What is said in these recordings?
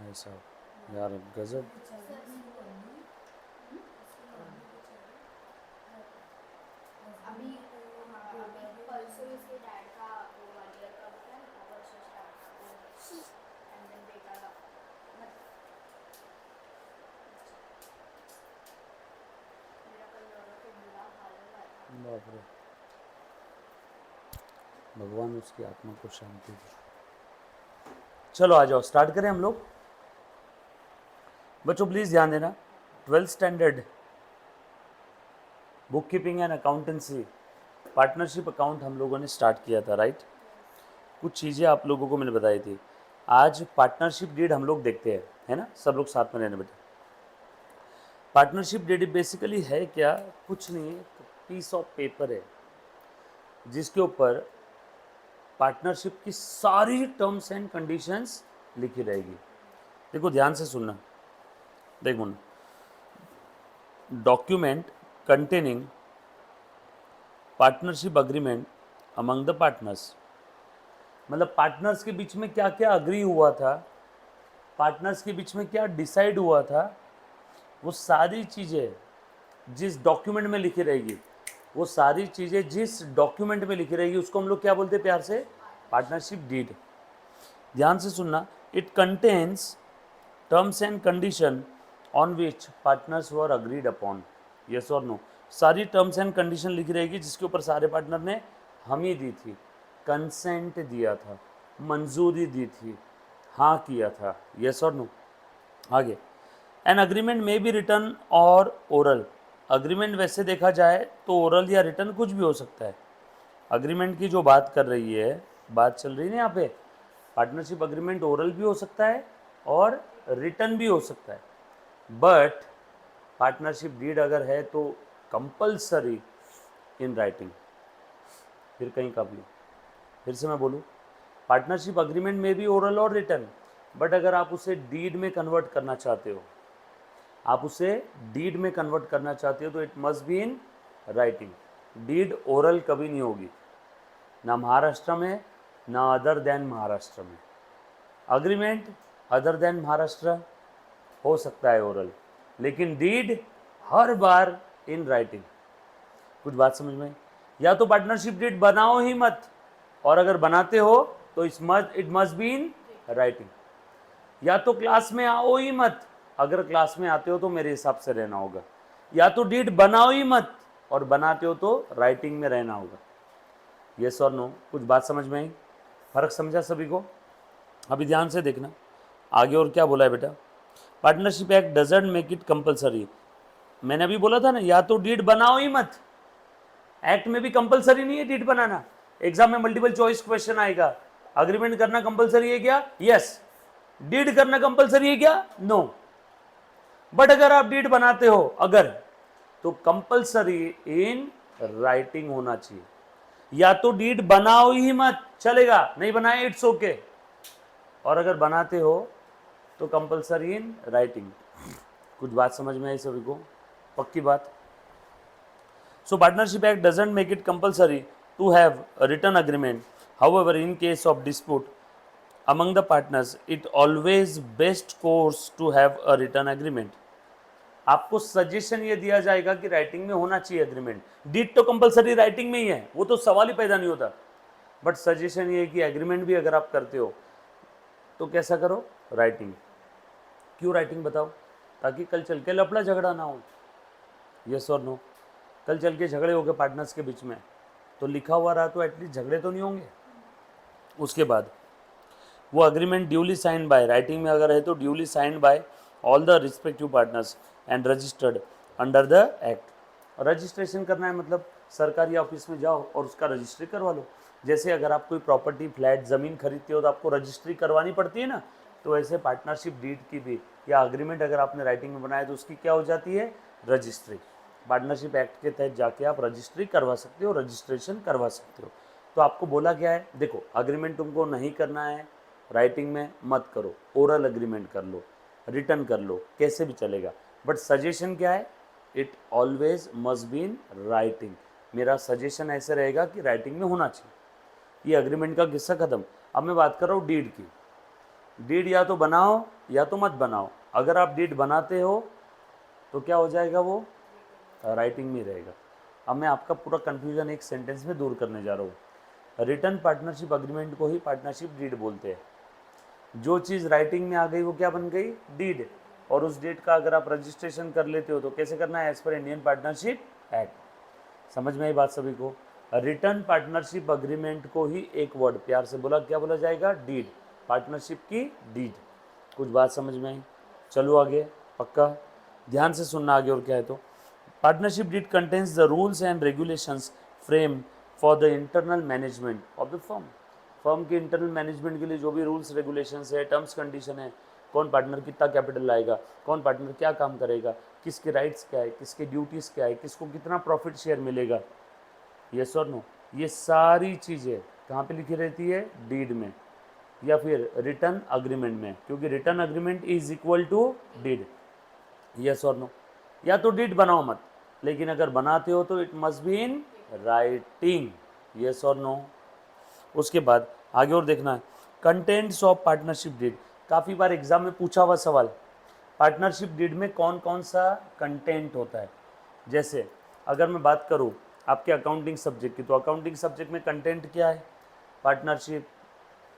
ऐसा यार गजब। अभी हाँ अभी परसों इसके डैड का वो 1 ईयर का होता है ना वर्ष स्टार्ट का एंड देन बेटा का मतलब मेरा कल रो के बुरा हाल हुआ था। बाप रे, भगवान उसकी आत्मा को शांति दे। चलो आ जाओ, स्टार्ट करें हम लोग। बच्चों प्लीज़ ध्यान देना, 12th standard book keeping and accountancy partnership account हम लोगों ने स्टार्ट किया था, राइट। कुछ चीज़ें आप लोगों को मैंने बताई थी। आज पार्टनरशिप डीड हम लोग देखते हैं, है ना, सब लोग साथ में रहने बेटे। पार्टनरशिप डीड बेसिकली है क्या, कुछ नहीं, पीस ऑफ पेपर है जिसके ऊपर पार्टनरशिप की सारी टर्म्स एंड कंडीशंस लिखी रहेगी। देखो ध्यान से सुनना, देखो ना, document containing partnership agreement among the partners, मतलब पार्टनर्स के बीच में क्या क्या अग्री हुआ था, पार्टनर्स के बीच में क्या डिसाइड हुआ था, वो सारी चीज़ें जिस डॉक्यूमेंट में लिखी रहेगी, वो सारी चीज़ें जिस डॉक्यूमेंट में लिखी रहेगी उसको हम लोग क्या बोलते हैं प्यार से, पार्टनरशिप डीड। ध्यान से सुनना, it contains terms and condition on which partners were agreed upon, yes और नो। सारी टर्म्स एंड कंडीशन लिखी रहेगी जिसके ऊपर सारे पार्टनर ने हामी दी थी, कंसेंट दिया था, मंजूरी दी थी, हाँ किया था, यस और नो। आगे, एन अग्रीमेंट में बी रिटर्न और ओरल, अग्रीमेंट वैसे देखा जाए तो ओरल या रिटर्न कुछ भी हो सकता है। अग्रीमेंट की जो बात कर रही है, बात चल रही है ना यहाँ पे, पार्टनरशिप अग्रीमेंट ओरल भी हो सकता है और रिटर्न भी हो सकता है, बट पार्टनरशिप डीड अगर है तो कंपलसरी इन राइटिंग। फिर कहीं का भी, फिर से मैं बोलूँ, पार्टनरशिप अग्रीमेंट में भी ओरल और रिटर्न, बट अगर आप उसे डीड में कन्वर्ट करना चाहते हो, आप उसे डीड में कन्वर्ट करना चाहते हो तो it must be in writing. Deed oral कभी नहीं होगी, ना महाराष्ट्र में ना अदर देन महाराष्ट्र में। अग्रीमेंट अदर देन महाराष्ट्र हो सकता है ओरल, लेकिन deed her bar in writing. कुछ बात समझ में आई? या तो पार्टनरशिप डीड बनाओ ही मत, और अगर बनाते हो तो it must be in writing. या तो क्लास में आओ ही मत, अगर क्लास में आते हो तो मेरे हिसाब से रहना होगा। या तो डीड बनाओ ही मत, और बनाते हो तो राइटिंग में रहना होगा, यस और नो। कुछ बात समझ में आई? फर्क समझा सभी को? अभी ध्यान से देखना आगे और क्या बोला है बेटा। Partnership act doesn't make it compulsory, मैंने अभी बोला था ना, या तो डीड बनाओ ही मत, एक्ट में भी कंपलसरी नहीं है डीड बनाना। एग्जाम में मल्टीपल चॉइस क्वेश्चन आएगा, अग्रीमेंट करना कंपलसरी है क्या, यस। डीड करना कंपलसरी है क्या, नो। बट अगर आप डीड बनाते हो, अगर, तो कंपलसरी इन राइटिंग होना चाहिए। या तो डीड बनाओ ही मत, चलेगा, नहीं बनाए इट्स ओके, और अगर बनाते हो तो कंपलसरी इन राइटिंग। कुछ बात समझ में आई सभी को? पक्की बात? So partnership act doesn't make it compulsory to have a written agreement. However, in case of dispute among the partners, it always best course to have a written agreement. आपको suggestion ये दिया जाएगा कि राइटिंग में होना चाहिए agreement. Deed तो compulsory writing में ही है, वो तो सवाल ही पैदा नहीं होता, बट सजेशन ये है कि एग्रीमेंट भी अगर आप करते हो तो कैसा करो, राइटिंग। क्यों राइटिंग बताओ? ताकि कल चल के लफड़ा झगड़ा ना हो, यस और नो। कल चल के झगड़े हो गए पार्टनर्स के बीच में, तो लिखा हुआ रहा तो एटलीस्ट झगड़े तो नहीं होंगे। उसके बाद वो agreement duly sign by, writing में अगर है तो duly sign by all the respective partners and registered under the act. Registration करना है मतलब सरकारी ऑफिस में जाओ और उसका रजिस्ट्री करवा लो। जैसे अगर आप कोई प्रॉपर्टी, फ्लैट, ज़मीन खरीदते हो तो आपको रजिस्ट्री करवानी पड़ती है ना, तो ऐसे पार्टनरशिप डीड की भी, या अग्रीमेंट अगर आपने राइटिंग में बनाया तो उसकी क्या हो जाती है, रजिस्ट्री। पार्टनरशिप एक्ट के तहत जाके आप रजिस्ट्री करवा सकते हो, रजिस्ट्रेशन करवा सकते हो। तो आपको बोला क्या है, देखो अग्रीमेंट तुमको नहीं करना है राइटिंग में, मत करो, ओरल अग्रीमेंट कर लो, रिटर्न कर लो, कैसे भी चलेगा, बट सजेशन क्या है, it always must be in writing. मेरा सजेशन ऐसे रहेगा कि राइटिंग में होना चाहिए। ये अग्रीमेंट का किस्सा खत्म। अब मैं बात कर रहा हूँ डीड की। डीड या तो बनाओ या तो मत बनाओ। अगर आप डीड बनाते हो तो क्या हो जाएगा, वो राइटिंग में रहेगा। अब मैं आपका पूरा कन्फ्यूजन एक सेंटेंस में दूर करने जा रहा हूँ। रिटर्न पार्टनरशिप अग्रीमेंट को ही पार्टनरशिप डीड बोलते हैं। जो चीज़ राइटिंग में आ गई वो क्या बन गई, डीड। और उस डीड का अगर आप रजिस्ट्रेशन कर लेते हो तो कैसे करना है, as per Indian partnership act. समझ में आई बात सभी को। रिटर्न पार्टनरशिप अग्रीमेंट को ही एक वर्ड प्यार से बोला, क्या बोला जाएगा, डीड। पार्टनरशिप की डीड। कुछ बात समझ में आई। चलो आगे, पक्का ध्यान से सुनना आगे और क्या है तो। Partnership deed contains the rules and regulations frame for the internal management of the firm. Firm के इंटरनल मैनेजमेंट के लिए जो भी रूल्स रेगुलेशंस है, टर्म्स कंडीशन है, कौन पार्टनर कितना कैपिटल लाएगा, कौन पार्टनर क्या काम करेगा, किसके राइट्स क्या है, किसके ड्यूटीज़ क्या है, किसको कितना प्रॉफिट शेयर मिलेगा, यस और नो, ये सारी चीज़ें कहाँ पे लिखी रहती है, डीड में या फिर रिटर्न अग्रीमेंट में, क्योंकि return agreement is equal to deed. Yes और नो। या तो डीड बनाओ मत, लेकिन अगर बनाते हो तो it must be in writing. Yes और नो। उसके बाद आगे और देखना है, कंटेंट्स ऑफ पार्टनरशिप डीड। काफ़ी बार एग्जाम में पूछा हुआ सवाल, पार्टनरशिप डीड में कौन कौन सा कंटेंट होता है। जैसे अगर मैं बात करूँ आपके अकाउंटिंग सब्जेक्ट की, तो अकाउंटिंग सब्जेक्ट में कंटेंट क्या है, partnership,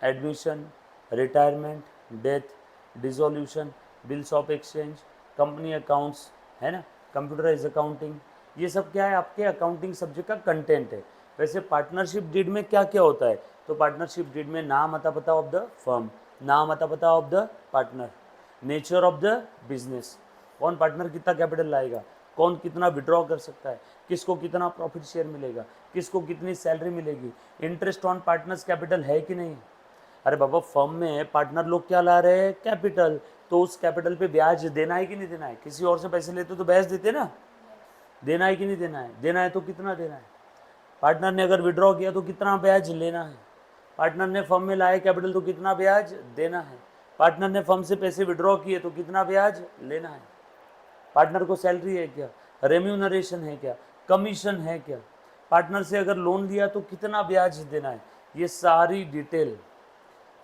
admission, retirement, death, dissolution, bills of exchange, company accounts, है ना, कंप्यूटराइज अकाउंटिंग, ये सब क्या है, आपके अकाउंटिंग सब्जेक्ट का कंटेंट है। वैसे पार्टनरशिप डीड में क्या क्या होता है, तो पार्टनरशिप डीड में नाम, अता पता ऑफ द फर्म, नाम अता पता of the partner, nature of the business, कौन पार्टनर कितना कैपिटल लाएगा, कौन कितना विड्रॉ कर सकता है, किसको कितना प्रॉफिट शेयर मिलेगा, किसको कितनी सैलरी मिलेगी, इंटरेस्ट ऑन पार्टनर्स कैपिटल है कि नहीं। अरे बाबा, फर्म में पार्टनर लोग क्या ला रहे हैं, कैपिटल, तो उस कैपिटल पे ब्याज देना है कि नहीं देना है। किसी और से पैसे लेते तो ब्याज देते ना, देना है कि नहीं देना है, देना है तो कितना देना है। पार्टनर ने अगर विड्रॉ किया तो कितना ब्याज लेना है। पार्टनर ने फर्म में लाए कैपिटल तो कितना ब्याज देना है। पार्टनर ने फर्म से पैसे विड्रॉ किए तो कितना ब्याज लेना है। पार्टनर को सैलरी है क्या, रेम्यूनरेशन है क्या, कमीशन है क्या, पार्टनर से अगर लोन लिया तो कितना ब्याज देना है। ये सारी डिटेल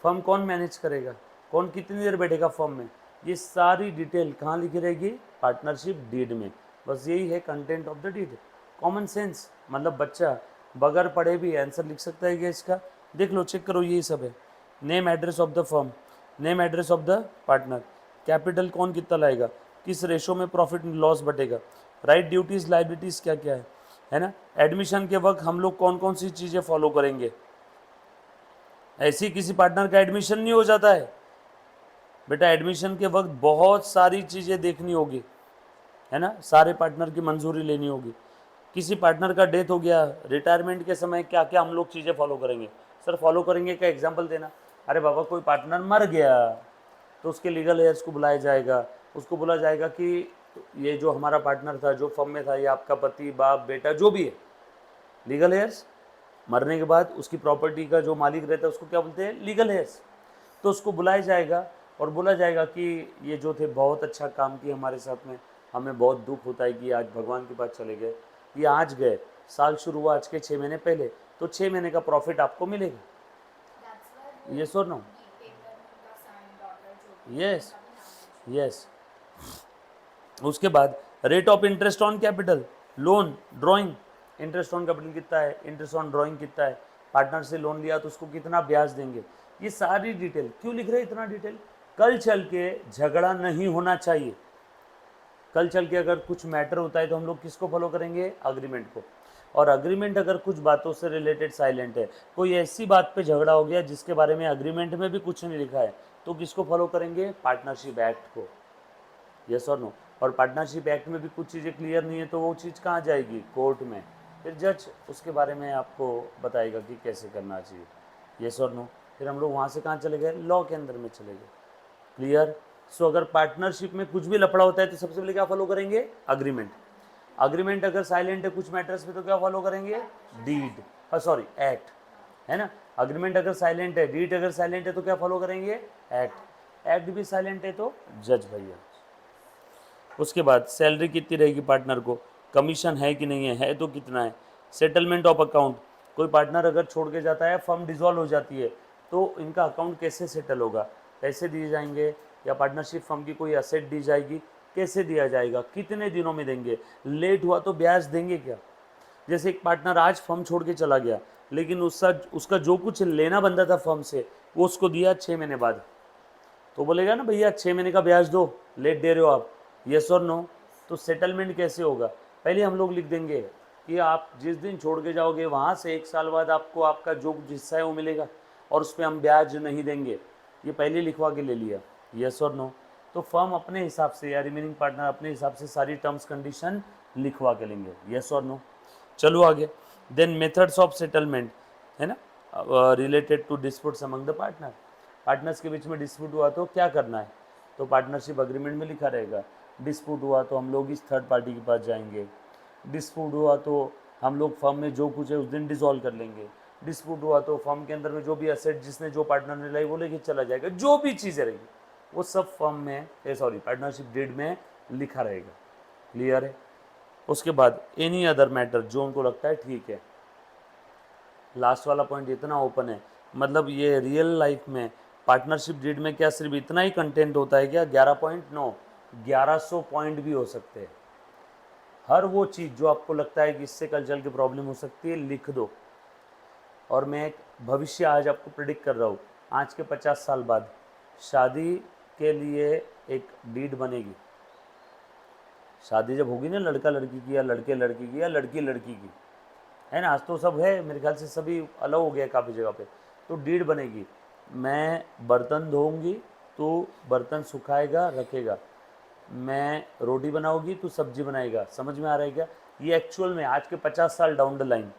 फर्म कौन मैनेज करेगा, कौन कितनी देर बैठेगा फर्म में, ये सारी डिटेल कहाँ लिखी रहेगी, पार्टनरशिप डीड में। बस यही है content of the deed. Common sense, मतलब बच्चा बगैर पढ़े भी आंसर लिख सकता है क्या इसका। देख लो, चेक करो, यही सब है। Name address of the firm, name address of the partner, capital कौन कितना लाएगा, किस रेशो में प्रॉफिट लॉस बटेगा, राइट ड्यूटीज़ लाइबिलिटीज़ क्या क्या है ना। एडमिशन के वक्त हम लोग कौन कौन सी चीज़ें फॉलो करेंगे। ऐसी किसी पार्टनर का एडमिशन नहीं हो जाता है बेटा, एडमिशन के वक्त बहुत सारी चीज़ें देखनी होगी, है ना, सारे पार्टनर की मंजूरी लेनी होगी। किसी पार्टनर का डेथ हो गया, रिटायरमेंट के समय क्या क्या हम लोग चीज़ें फॉलो करेंगे। सर फॉलो करेंगे का एग्जाम्पल देना। अरे बाबा, कोई पार्टनर मर गया तो उसके लीगल हेयर्स को बुलाया जाएगा, उसको बोला जाएगा कि ये जो हमारा पार्टनर था, जो फर्म में था, ये आपका पति, बाप, बेटा, जो भी है, लीगल हेयर्स। मरने के बाद उसकी प्रॉपर्टी का जो मालिक रहता है उसको क्या बोलते हैं, लीगल हेयर्स। तो उसको बुलाया जाएगा और बोला जाएगा कि ये जो थे बहुत अच्छा काम किए हमारे साथ में, हमें बहुत दुख होता है कि आज भगवान के पास चले गए, ये आज गए, साल शुरू हुआ आज के 6 महीने पहले, तो 6 महीने का प्रॉफिट आपको मिलेगा। यस और नो, यस यस। उसके बाद rate of interest on capital, loan, drawing, interest on capital कितना है, इंटरेस्ट ऑन ड्राइंग कितना है, पार्टनर से लोन लिया तो उसको कितना ब्याज देंगे। ये सारी डिटेल क्यों लिख रहे हैं, इतना डिटेल, कल चल के झगड़ा नहीं होना चाहिए। कल चल के अगर कुछ मैटर होता है तो हम लोग किसको फॉलो करेंगे, अग्रीमेंट को। और अग्रीमेंट अगर कुछ बातों से रिलेटेड साइलेंट है, कोई ऐसी बात पे झगड़ा हो गया जिसके बारे में अग्रीमेंट में भी कुछ नहीं लिखा है, तो किसको फॉलो करेंगे, पार्टनरशिप एक्ट को। यस और नो। और पार्टनरशिप एक्ट में भी कुछ चीज़ें क्लियर नहीं है तो वो चीज़ कहाँ जाएगी, कोर्ट में, फिर जज उसके बारे में आपको बताएगा कि कैसे करना चाहिए। यस और नो। फिर हम लोग वहाँ से कहाँ चले गए, लॉ के अंदर में चले गए। क्लियर। सो अगर पार्टनरशिप में कुछ भी लफड़ा होता है तो सबसे पहले क्या फॉलो करेंगे, अग्रीमेंट। अग्रीमेंट अगर साइलेंट है कुछ मैटर्स पे तो क्या फॉलो करेंगे, डीड, सॉरी एक्ट, है ना। अग्रीमेंट अगर साइलेंट है, डीड अगर साइलेंट है तो क्या फॉलो करेंगे, एक्ट। एक्ट भी साइलेंट है तो जज भैया। उसके बाद सैलरी कितनी रहेगी पार्टनर को, कमीशन है कि नहीं है तो कितना है, सेटलमेंट ऑफ अकाउंट, कोई पार्टनर अगर छोड़ के जाता है, फर्म डिसॉल्व हो जाती है, तो इनका अकाउंट कैसे सेटल होगा, पैसे दिए जाएंगे, या पार्टनरशिप फर्म की कोई असेट दी जाएगी, कैसे दिया जाएगा, कितने दिनों में देंगे, लेट हुआ तो ब्याज देंगे क्या। जैसे एक पार्टनर आज फर्म छोड़ के चला गया, लेकिन उसका जो कुछ लेना बनता था फर्म से वो उसको दिया 6 महीने बाद, तो बोलेगा ना भैया 6 महीने का ब्याज दो, लेट दे रहे हो आप, यस और नो। तो सेटलमेंट कैसे होगा, पहले हम लोग लिख देंगे कि आप जिस दिन छोड़ के जाओगे वहाँ से 1 साल बाद आपको आपका जो कुछ हिस्सा है वो मिलेगा, और उस पर हम ब्याज नहीं देंगे, ये पहले लिखवा के ले लिया, यस और नो। तो फर्म अपने हिसाब से या रिमेनिंग पार्टनर अपने हिसाब से सारी टर्म्स कंडीशन लिखवा के लेंगे, यस और नो। चलो आगे। देन मेथड्स ऑफ सेटलमेंट है ना, related to disputes among the partner. Partners के बीच में डिस्प्यूट हुआ तो क्या करना है, तो पार्टनरशिप अग्रीमेंट में लिखा रहेगा। डिस्प्यूट हुआ तो हम लोग इस थर्ड पार्टी के पास जाएंगे। डिस्प्यूट हुआ तो हम लोग फर्म में जो कुछ है उस दिन डिसॉल्व कर लेंगे। डिस्प्यूट हुआ तो फर्म के अंदर में जो भी एसेट जिसने जो पार्टनर ने लाई वो लेके चला जाएगा, जो भी चीज़ें रहेगी वो सब फर्म में पार्टनरशिप डीड में लिखा रहेगा। क्लियर है। उसके बाद एनी अदर मैटर जो उनको लगता है ठीक है। लास्ट वाला पॉइंट इतना ओपन है, मतलब ये रियल लाइफ में पार्टनरशिप डीड में क्या सिर्फ इतना ही कंटेंट होता है क्या, 11 पॉइंट, नो, 1100 पॉइंट भी हो सकते हैं। हर वो चीज़ जो आपको लगता है कि इससे कल चल के प्रॉब्लम हो सकती है लिख दो। और मैं एक भविष्य आज आपको प्रिडिक्ट कर रहा हूँ, आज के 50 साल बाद शादी के लिए एक डीड बनेगी। शादी जब होगी ना लड़का लड़की की या लड़के लड़की की या लड़की लड़की की, है ना, आज तो सब है मेरे ख्याल से सभी अलग हो गया काफ़ी जगह पे, तो डीड बनेगी। मैं बर्तन धोऊंगी तो बर्तन सुखाएगा रखेगा, मैं रोटी बनाऊंगी तो सब्जी बनाएगा। समझ में आ रहा है क्या, ये एक्चुअल में आज के 50 साल डाउन द लाइन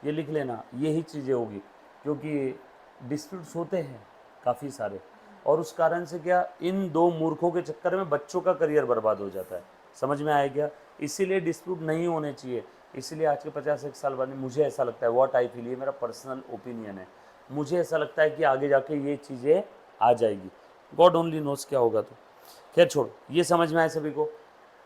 ये लिख लेना, यही चीज़ें होगी। क्योंकि डिस्प्यूट्स होते हैं काफ़ी सारे, और उस कारण से क्या इन दो मूर्खों के चक्कर में बच्चों का करियर बर्बाद हो जाता है। समझ में आया क्या, इसीलिए डिस्प्यूट नहीं होने चाहिए। इसीलिए आज के 50-1 साल बाद मुझे ऐसा लगता है, व्हाट आई फील, ये मेरा पर्सनल ओपिनियन है, मुझे ऐसा लगता है कि आगे जाके ये चीज़ें आ जाएगी। गॉड ओनली नोस क्या होगा। तो खैर छोड़, ये समझ में आए सभी को।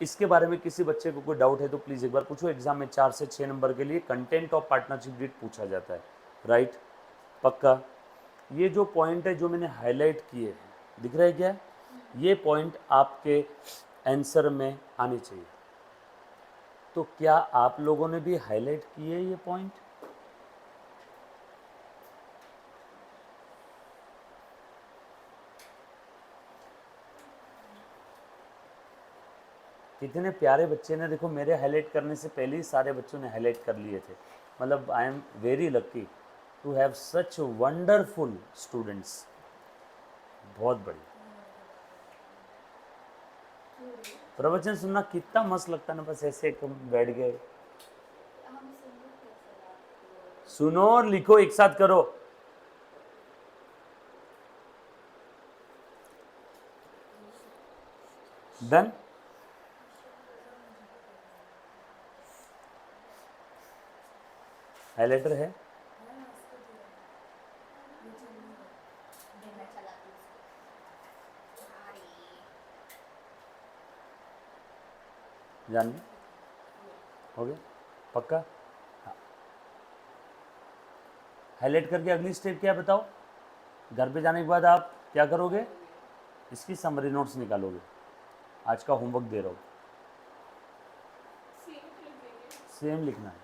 इसके बारे में किसी बच्चे को कोई डाउट है तो प्लीज़ एक बार पूछो। एग्जाम में 4 से 6 नंबर के लिए कंटेंट ऑफ पार्टनरशिप डीड पूछा जाता है, राइट, पक्का। ये जो पॉइंट है जो मैंने हाईलाइट किए हैं दिख रहा है क्या, ये पॉइंट आपके आंसर में आने चाहिए। तो क्या आप लोगों ने भी हाईलाइट किए ये पॉइंट? कितने प्यारे बच्चे ने, देखो मेरे हाईलाइट करने से पहले ही सारे बच्चों ने हाईलाइट कर लिए थे। मतलब I am very lucky to have such wonderful students. बहुत बढ़िया। प्रवचन सुनना कितना मस्त लगता है ना, बस ऐसे तुम बैठ गए, हम सुनने कैसे आपको? सुनो और लिखो एक साथ करो। डन। हाईलाइटर है, मैं चलाती हूँ उसको। अरे जान ली, हो गया पक्का। हाँ, हाईलाइट करके अगली स्टेप क्या है बताओ। घर पे जाने के बाद आप क्या करोगे, इसकी समरी नोट्स निकालोगे। आज का होमवर्क दे रहा हूँ, सेम लिखना है।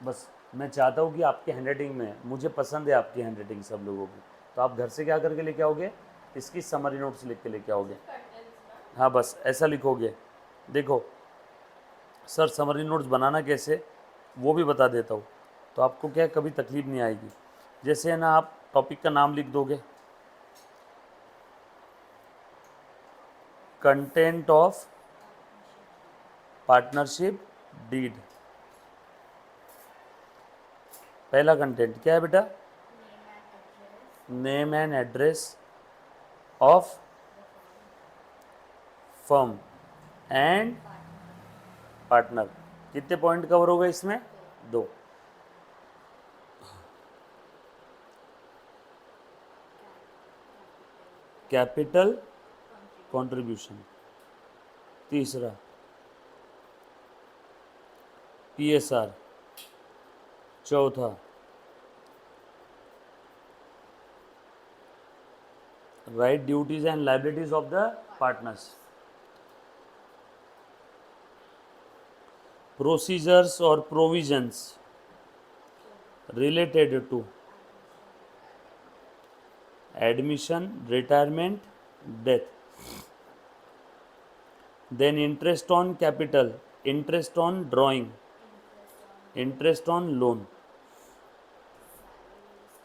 बस मैं चाहता हूँ कि आपके हैंडराइटिंग में, मुझे पसंद है आपकी हैंडराइटिंग सब लोगों की, तो आप घर से क्या करके लेके आओगे, इसकी समरी नोट्स लिख के लेके आओगे। हाँ बस ऐसा लिखोगे। देखो सर समरी नोट्स बनाना कैसे वो भी बता देता हूँ, तो आपको क्या कभी तकलीफ नहीं आएगी। जैसे है ना, आप टॉपिक का नाम लिख दोगे, कंटेंट ऑफ पार्टनरशिप डीड। पहला कंटेंट क्या है बेटा, name and address of firm and partner. कितने पॉइंट कवर हो गए इसमें, 2। कैपिटल कंट्रीब्यूशन, तीसरा पीएसआर, चौथा right duties and liabilities of the partners. Procedures और provisions related to admission, retirement, death. Then interest on capital, interest on drawing, interest on loan,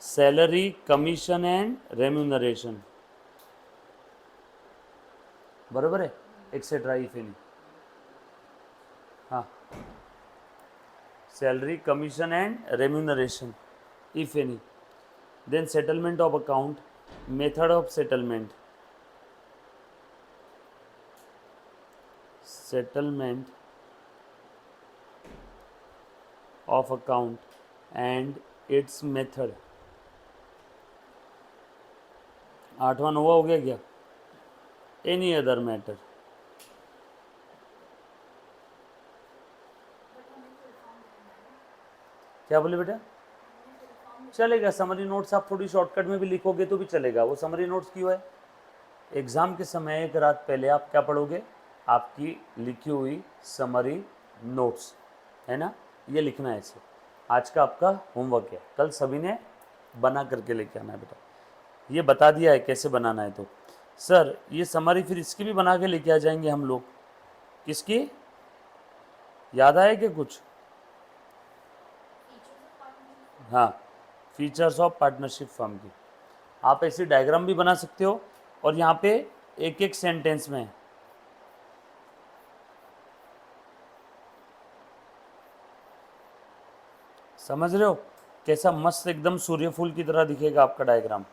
salary, commission and remuneration. बराबर है, etcetera if any. हाँ, salary, commission and remuneration if any. Then settlement of account, method of settlement, settlement of account and its method. 8वां 9वां हो गया क्या? Any other matter. क्या बोले बेटा? चलेगा, समरी नोट्स आप थोड़ी शॉर्टकट में भी लिखोगे तो भी चलेगा. वो समरी नोट्स क्यों है? एग्ज़ाम के समय एक रात पहले आप क्या पढ़ोगे? आपकी लिखी हुई समरी नोट्स, है ना, ये लिखना है ऐसे. आज का आपका होमवर्क है, कल सभी ने बना करके लेके आना है बेटा. ये बता दिया है कैसे बनाना है. तो सर ये समरी फिर इसकी भी बना के लेके आ जाएंगे हम लोग. किसकी याद आया क्या कुछ? हाँ, फीचर्स ऑफ पार्टनरशिप फर्म की. आप ऐसी डायग्राम भी बना सकते हो और यहाँ पे एक एक सेंटेंस में समझ रहे हो कैसा मस्त एकदम सूर्यफूल की तरह दिखेगा आपका डायग्राम.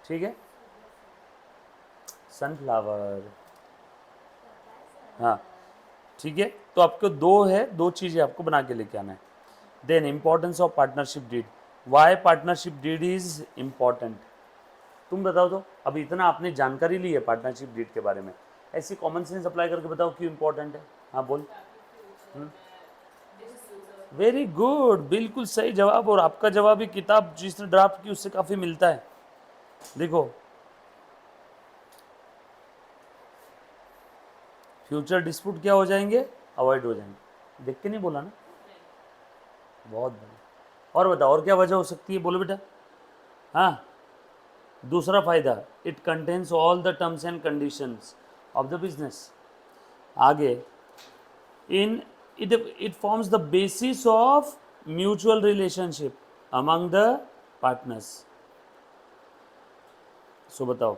ठीक है, सनफ्लावर. हाँ ठीक है, तो आपको दो चीज़ें आपको बना के लेके आना है. Then importance of partnership deed. Why partnership deed is important? तुम बताओ. तो अभी इतना आपने जानकारी ली है पार्टनरशिप डीड के बारे में, ऐसी कॉमन सेंस अप्लाई करके बताओ क्यों इम्पोर्टेंट है. हाँ बोल. वेरी गुड, बिल्कुल सही जवाब. और आपका जवाब ही किताब जिसने ड्राफ्ट की उससे काफ़ी मिलता है. देखो, फ्यूचर डिस्प्यूट क्या हो जाएंगे? अवॉइड हो जाएंगे. देख के नहीं बोला ना? बहुत बढ़िया. और बताओ, और क्या वजह हो सकती है? बोलो बेटा. हाँ, दूसरा फायदा, it contains all the terms and conditions of the business. आगे, in it forms the basis of mutual relationship among the partners. So बताओ,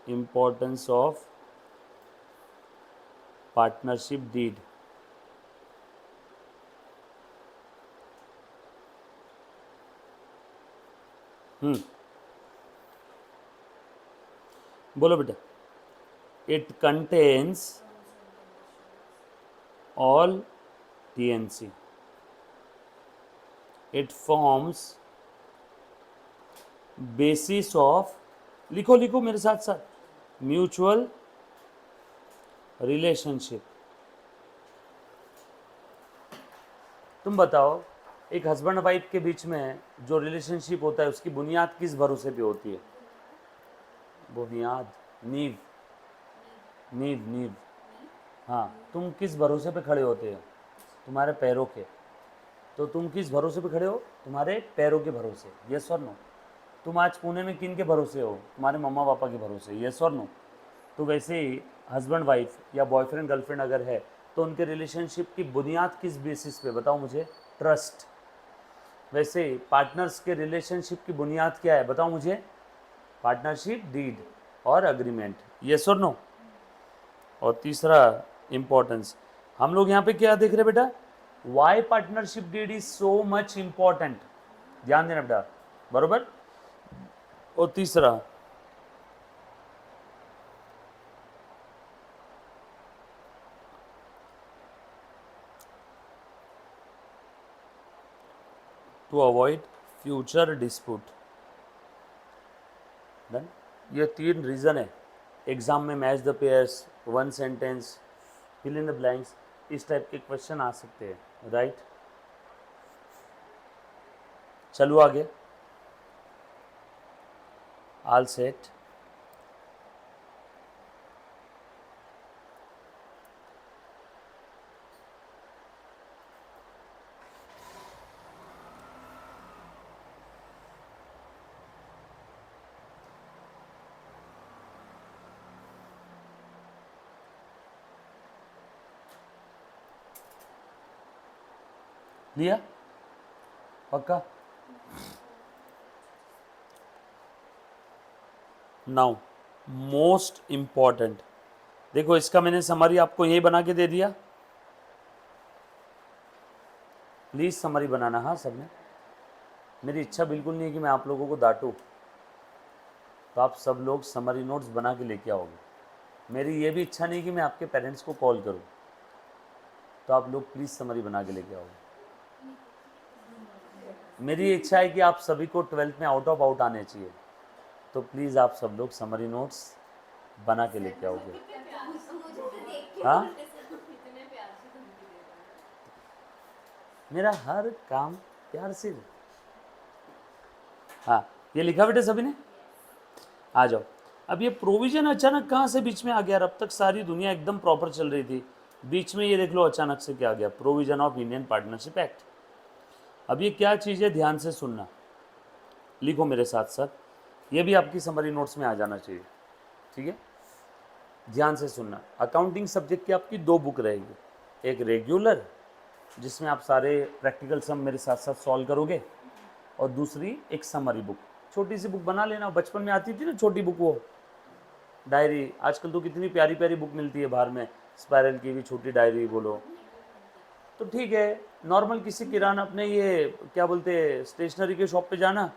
importance of partnership deed. बोलो बेटा. it contains all TNC. it forms basis of, लिखो लिखो मेरे साथ साथ, mutual relationship. तुम बताओ, एक हस्बैंड वाइफ के बीच में जो रिलेशनशिप होता है उसकी बुनियाद किस भरोसे पे होती है? बुनियाद, नींव. नींव नींव. हाँ, तुम किस भरोसे पे खड़े होते हो? तुम्हारे पैरों के. तो तुम किस भरोसे पे खड़े हो? तुम्हारे पैरों के भरोसे. यस और नो? तुम आज पुणे में किन के भरोसे हो? तुम्हारे मम्मा पापा के भरोसे. यस और नो? तो वैसे ही हस्बैंड वाइफ या बॉयफ्रेंड गर्लफ्रेंड अगर है तो उनके रिलेशनशिप की बुनियाद किस बेसिस पे? बताओ मुझे. ट्रस्ट. वैसे ही पार्टनर्स के रिलेशनशिप की बुनियाद क्या है? बताओ मुझे. पार्टनरशिप डीड और अग्रीमेंट. यस और नो? और तीसरा इम्पोर्टेंस, हम लोग यहाँ पे क्या देख रहे बेटा? Why partnership deed is so much important. ध्यान देना बेटा, बरोबर. और तीसरा, to avoid future dispute. Done. ये 3 रीज़न है. एग्जाम में match the pairs, one sentence, fill in the blanks, इस टाइप के क्वेश्चन आ सकते हैं. राइट. चलो आगे, ऑल सेट। लिया पक्का? नाउ मोस्ट इम्पॉर्टेंट, देखो इसका मैंने समरी आपको यही बना के दे दिया, प्लीज़ समरी बनाना। हाँ सबने, मेरी इच्छा बिल्कुल नहीं है कि मैं आप लोगों को डांटूं, तो आप सब लोग समरी नोट्स बना के लेके आओगे। मेरी ये भी इच्छा नहीं कि मैं आपके पेरेंट्स को कॉल करूं, तो आप लोग प्लीज़ समरी बना के लेके आओगे। मेरी इच्छा है कि आप सभी को 12th में आउट ऑफ आउट आने चाहिए, तो प्लीज़ आप सब लोग समरी नोट्स बना के लेके आओगे। हाँ, मेरा हर काम प्यार से। हाँ, ये लिखा बेटे सभी ने? आ जाओ। अब ये प्रोविजन अचानक कहाँ से बीच में आ गया? अब तक सारी दुनिया एकदम प्रॉपर चल रही थी, बीच में ये देख लो अचानक से क्या आ गया, provision of Indian partnership act. अब ये क्या चीज़ है, ध्यान से सुनना, लिखो मेरे साथ साथ, ये भी आपकी समरी नोट्स में आ जाना चाहिए, ठीक है? ध्यान से सुनना। अकाउंटिंग सब्जेक्ट की आपकी 2 बुक रहेगी, एक रेगुलर जिसमें आप सारे प्रैक्टिकल सम मेरे साथ साथ सॉल्व करोगे, और दूसरी एक समरी बुक, छोटी सी बुक बना लेना, बचपन में आती थी ना छोटी बुक, वो डायरी। आजकल तो कितनी प्यारी प्यारी बुक मिलती है बाहर में, स्पायरल की भी छोटी डायरी बोलो तो ठीक है। नॉर्मल किसी किराना अपने ये क्या बोलते हैं स्टेशनरी के शॉप पे जाना,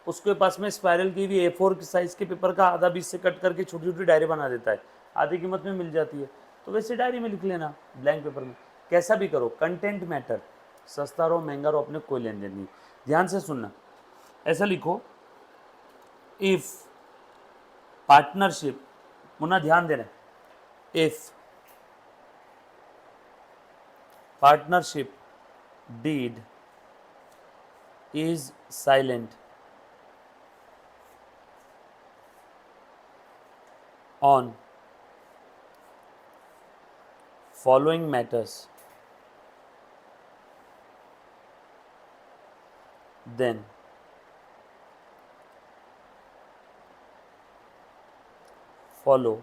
उसके पास में स्पायरल की भी A4 साइज़ के पेपर का आधा 20 से कट करके छोटी छोटी डायरी बना देता है, आधी कीमत में मिल जाती है, तो वैसे डायरी में लिख लेना ब्लैंक पेपर में, कैसा भी करो, कंटेंट मैटर, सस्ता रहो महंगा रहो अपने कोई लेन देन नहीं। ध्यान से सुनना, ऐसा लिखो, इफ़ पार्टनरशिप, मुन्ना ध्यान देना, if partnership deed is silent on following matters, then follow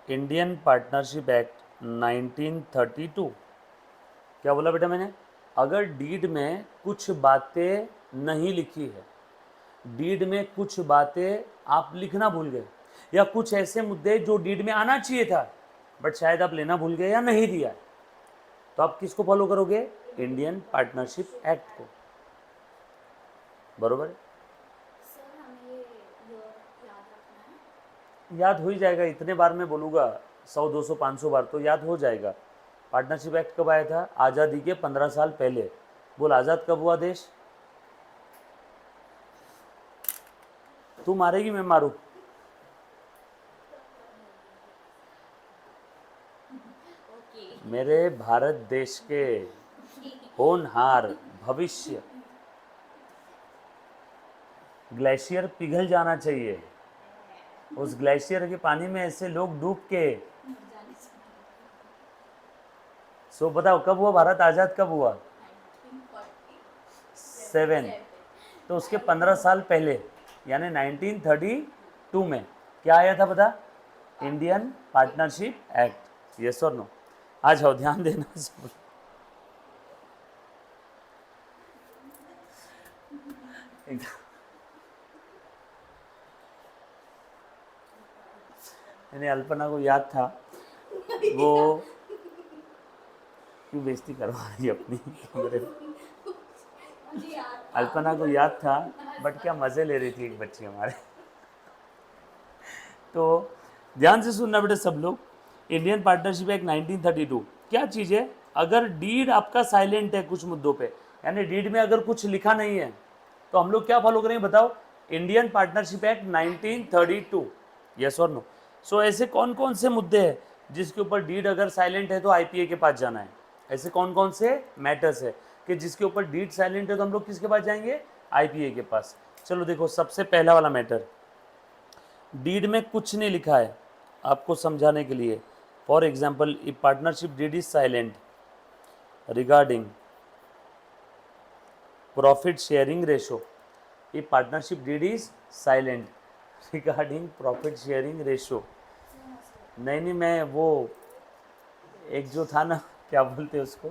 Indian Partnership Act 1932। क्या बोला बेटा मैंने? अगर डीड में कुछ बातें नहीं लिखी है, डीड में कुछ बातें आप लिखना भूल गए, या कुछ ऐसे मुद्दे जो डीड में आना चाहिए था बट शायद आप लेना भूल गए या नहीं दिया, तो आप किसको फॉलो करोगे? इंडियन पार्टनरशिप एक्ट को, बरोबर है? सर हमें ये याद रखना है। याद हो ही जाएगा, इतने बार मैं बोलूँगा, 100 200 500 बार तो याद हो जाएगा। पार्टनरशिप एक्ट कब आया था? आज़ादी के 15 साल पहले। बोल, आज़ाद कब हुआ देश? तू मारेगी मैं मारूं? मेरे भारत देश के होनहार भविष्य, ग्लेशियर पिघल जाना चाहिए, उस ग्लेशियर के पानी में ऐसे लोग डूब के। सो बताओ कब हुआ भारत आज़ाद? कब हुआ? 7, तो उसके 15 साल पहले यानी 1932 में क्या आया था बता? Indian partnership act. यस और नो? आ जाओ, ध्यान देना सब। मैंने अल्पना को याद था, वो क्यों बेइज्जती करवा रही अपनी मेरे? अल्पना को याद था, बट क्या मज़े ले रही थी एक बच्ची हमारे। तो ध्यान से सुनना बेटे सब लोग, इंडियन पार्टनरशिप एक्ट 1932 क्या चीज़ है? अगर डीड आपका साइलेंट है कुछ मुद्दों पे, यानी डीड में अगर कुछ लिखा नहीं है, तो हम लोग क्या फॉलो करेंगे बताओ? Indian partnership act 1932। यस और नो? सो ऐसे कौन कौन से मुद्दे हैं जिसके ऊपर डीड अगर साइलेंट है तो आईपीए के पास जाना है? ऐसे कौन कौन से मैटर्स है कि जिसके ऊपर डीड साइलेंट है तो हम लोग किसके पास जाएंगे? आईपीए के पास। चलो देखो, सबसे पहला वाला मैटर, डीड में कुछ नहीं लिखा है आपको समझाने के लिए। For example, if partnership deed is silent regarding profit sharing ratio, if partnership deed is silent regarding profit sharing ratio, नहीं नहीं, मैं वो एक जो था ना, क्या बोलते हैं उसको,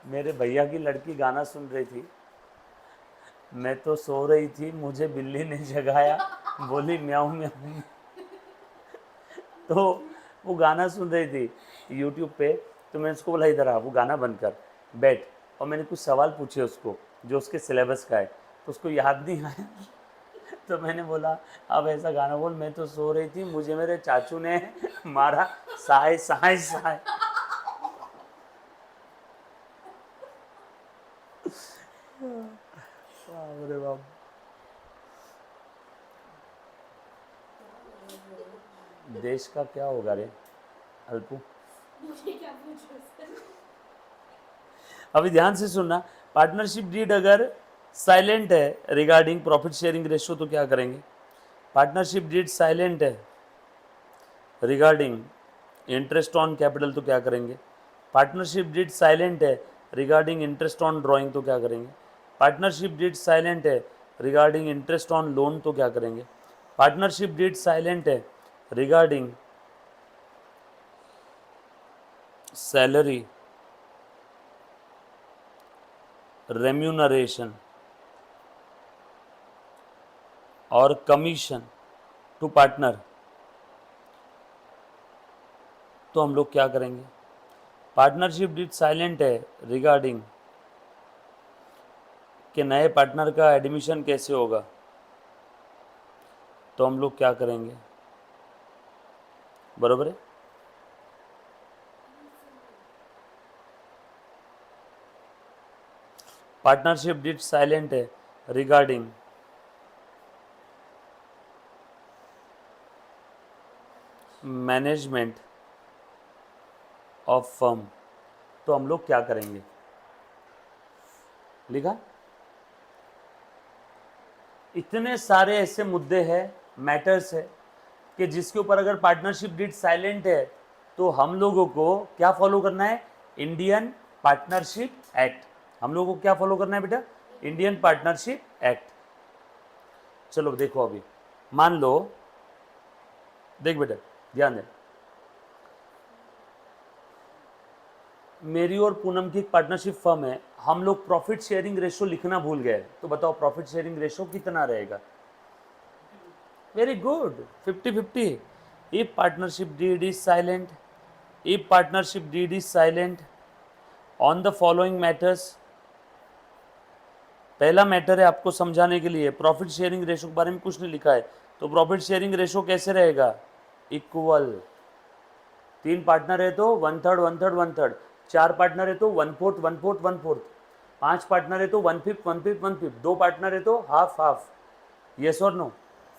मेरे भैया की लड़की गाना सुन रही थी, मैं तो सो रही थी, मुझे बिल्ली ने जगाया, बोली म्याऊं म्याऊं। तो वो गाना सुन रही थी यूट्यूब पे, तो मैं उसको बोला इधर आ, वो गाना बंद कर, बैठ। और मैंने कुछ सवाल पूछे उसको जो उसके सिलेबस का है, तो उसको याद नहीं आया। तो मैंने बोला अब ऐसा गाना बोल, मैं तो सो रही थी, मुझे मेरे चाचू ने मारा, साय साय साय। बाप रे बाप। देश का क्या होगा रे अल्पू? मुझे क्या पूछो सर? अभी ध्यान से सुनना, पार्टनरशिप डीड अगर साइलेंट है रिगार्डिंग प्रॉफिट शेयरिंग रेशियो तो क्या करेंगे? पार्टनरशिप डीड साइलेंट है रिगार्डिंग इंटरेस्ट ऑन कैपिटल तो क्या करेंगे? पार्टनरशिप डीड साइलेंट है रिगार्डिंग इंटरेस्ट ऑन ड्राइंग तो क्या करेंगे? पार्टनरशिप डीड साइलेंट है रिगार्डिंग इंटरेस्ट ऑन लोन तो क्या करेंगे? पार्टनरशिप डीड साइलेंट है रिगार्डिंग सैलरी रेम्यूनरेशन और कमीशन टू पार्टनर तो हम लोग क्या करेंगे? पार्टनरशिप डीड साइलेंट है रिगार्डिंग कि नए पार्टनर का एडमिशन कैसे होगा तो हम लोग क्या करेंगे? बरोबर है? पार्टनरशिप डीड साइलेंट है रिगार्डिंग मैनेजमेंट ऑफ फर्म तो हम लोग क्या करेंगे? लिखा? इतने सारे ऐसे मुद्दे हैं, मैटर्स है कि जिसके ऊपर अगर पार्टनरशिप डीड साइलेंट है तो हम लोगों को क्या फॉलो करना है? Indian partnership act. हम लोगों को क्या फॉलो करना है बेटा? Indian partnership act. चलो देखो, अभी मान लो, देख बेटा ध्यान दे, मेरी और पूनम की एक पार्टनरशिप फर्म है, हम लोग प्रॉफिट शेयरिंग रेशो लिखना भूल गए, तो बताओ प्रॉफिट शेयरिंग रेशो कितना रहेगा? Very good, 50-50। If partnership deed is silent, if partnership deed is silent on the following matters. पहला मैटर है आपको समझाने के लिए, प्रॉफिट शेयरिंग रेशो के बारे में कुछ नहीं लिखा है, तो प्रॉफिट शेयरिंग रेशो कैसे रहेगा? इक्वल। 3 पार्टनर है तो 1/3 1/3 1/3, 4 पार्टनर है तो 1/4 1/4 1/4, 5 पार्टनर है तो 1/5 1/5 1/5, 2 पार्टनर है तो हाफ हाफ। यस और नो?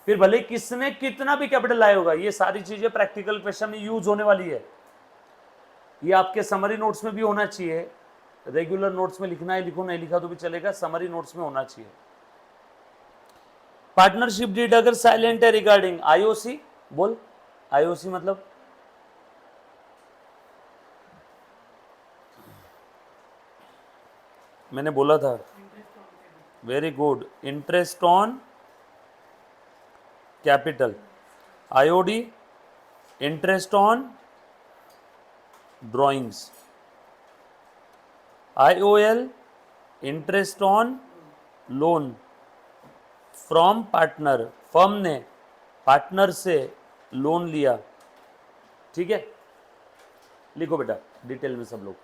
फिर भले किसने कितना भी कैपिटल लाया होगा, ये सारी चीजें प्रैक्टिकल क्वेश्चन में यूज होने वाली है। ये आपके समरी नोट्स में भी होना चाहिए, रेगुलर नोट्स में लिखना है लिखो, नहीं लिखा तो भी चलेगा, समरी नोट्स में होना चाहिए। पार्टनरशिप डीड अगर साइलेंट है रिगार्डिंग आईओसी, बोल आईओसी मतलब मैंने बोला था, very good, interest on capital. IOD interest on drawings. IOL interest on loan from partner, firm ने पार्टनर से लोन लिया। ठीक है, लिखो बेटा डिटेल में सब लोग।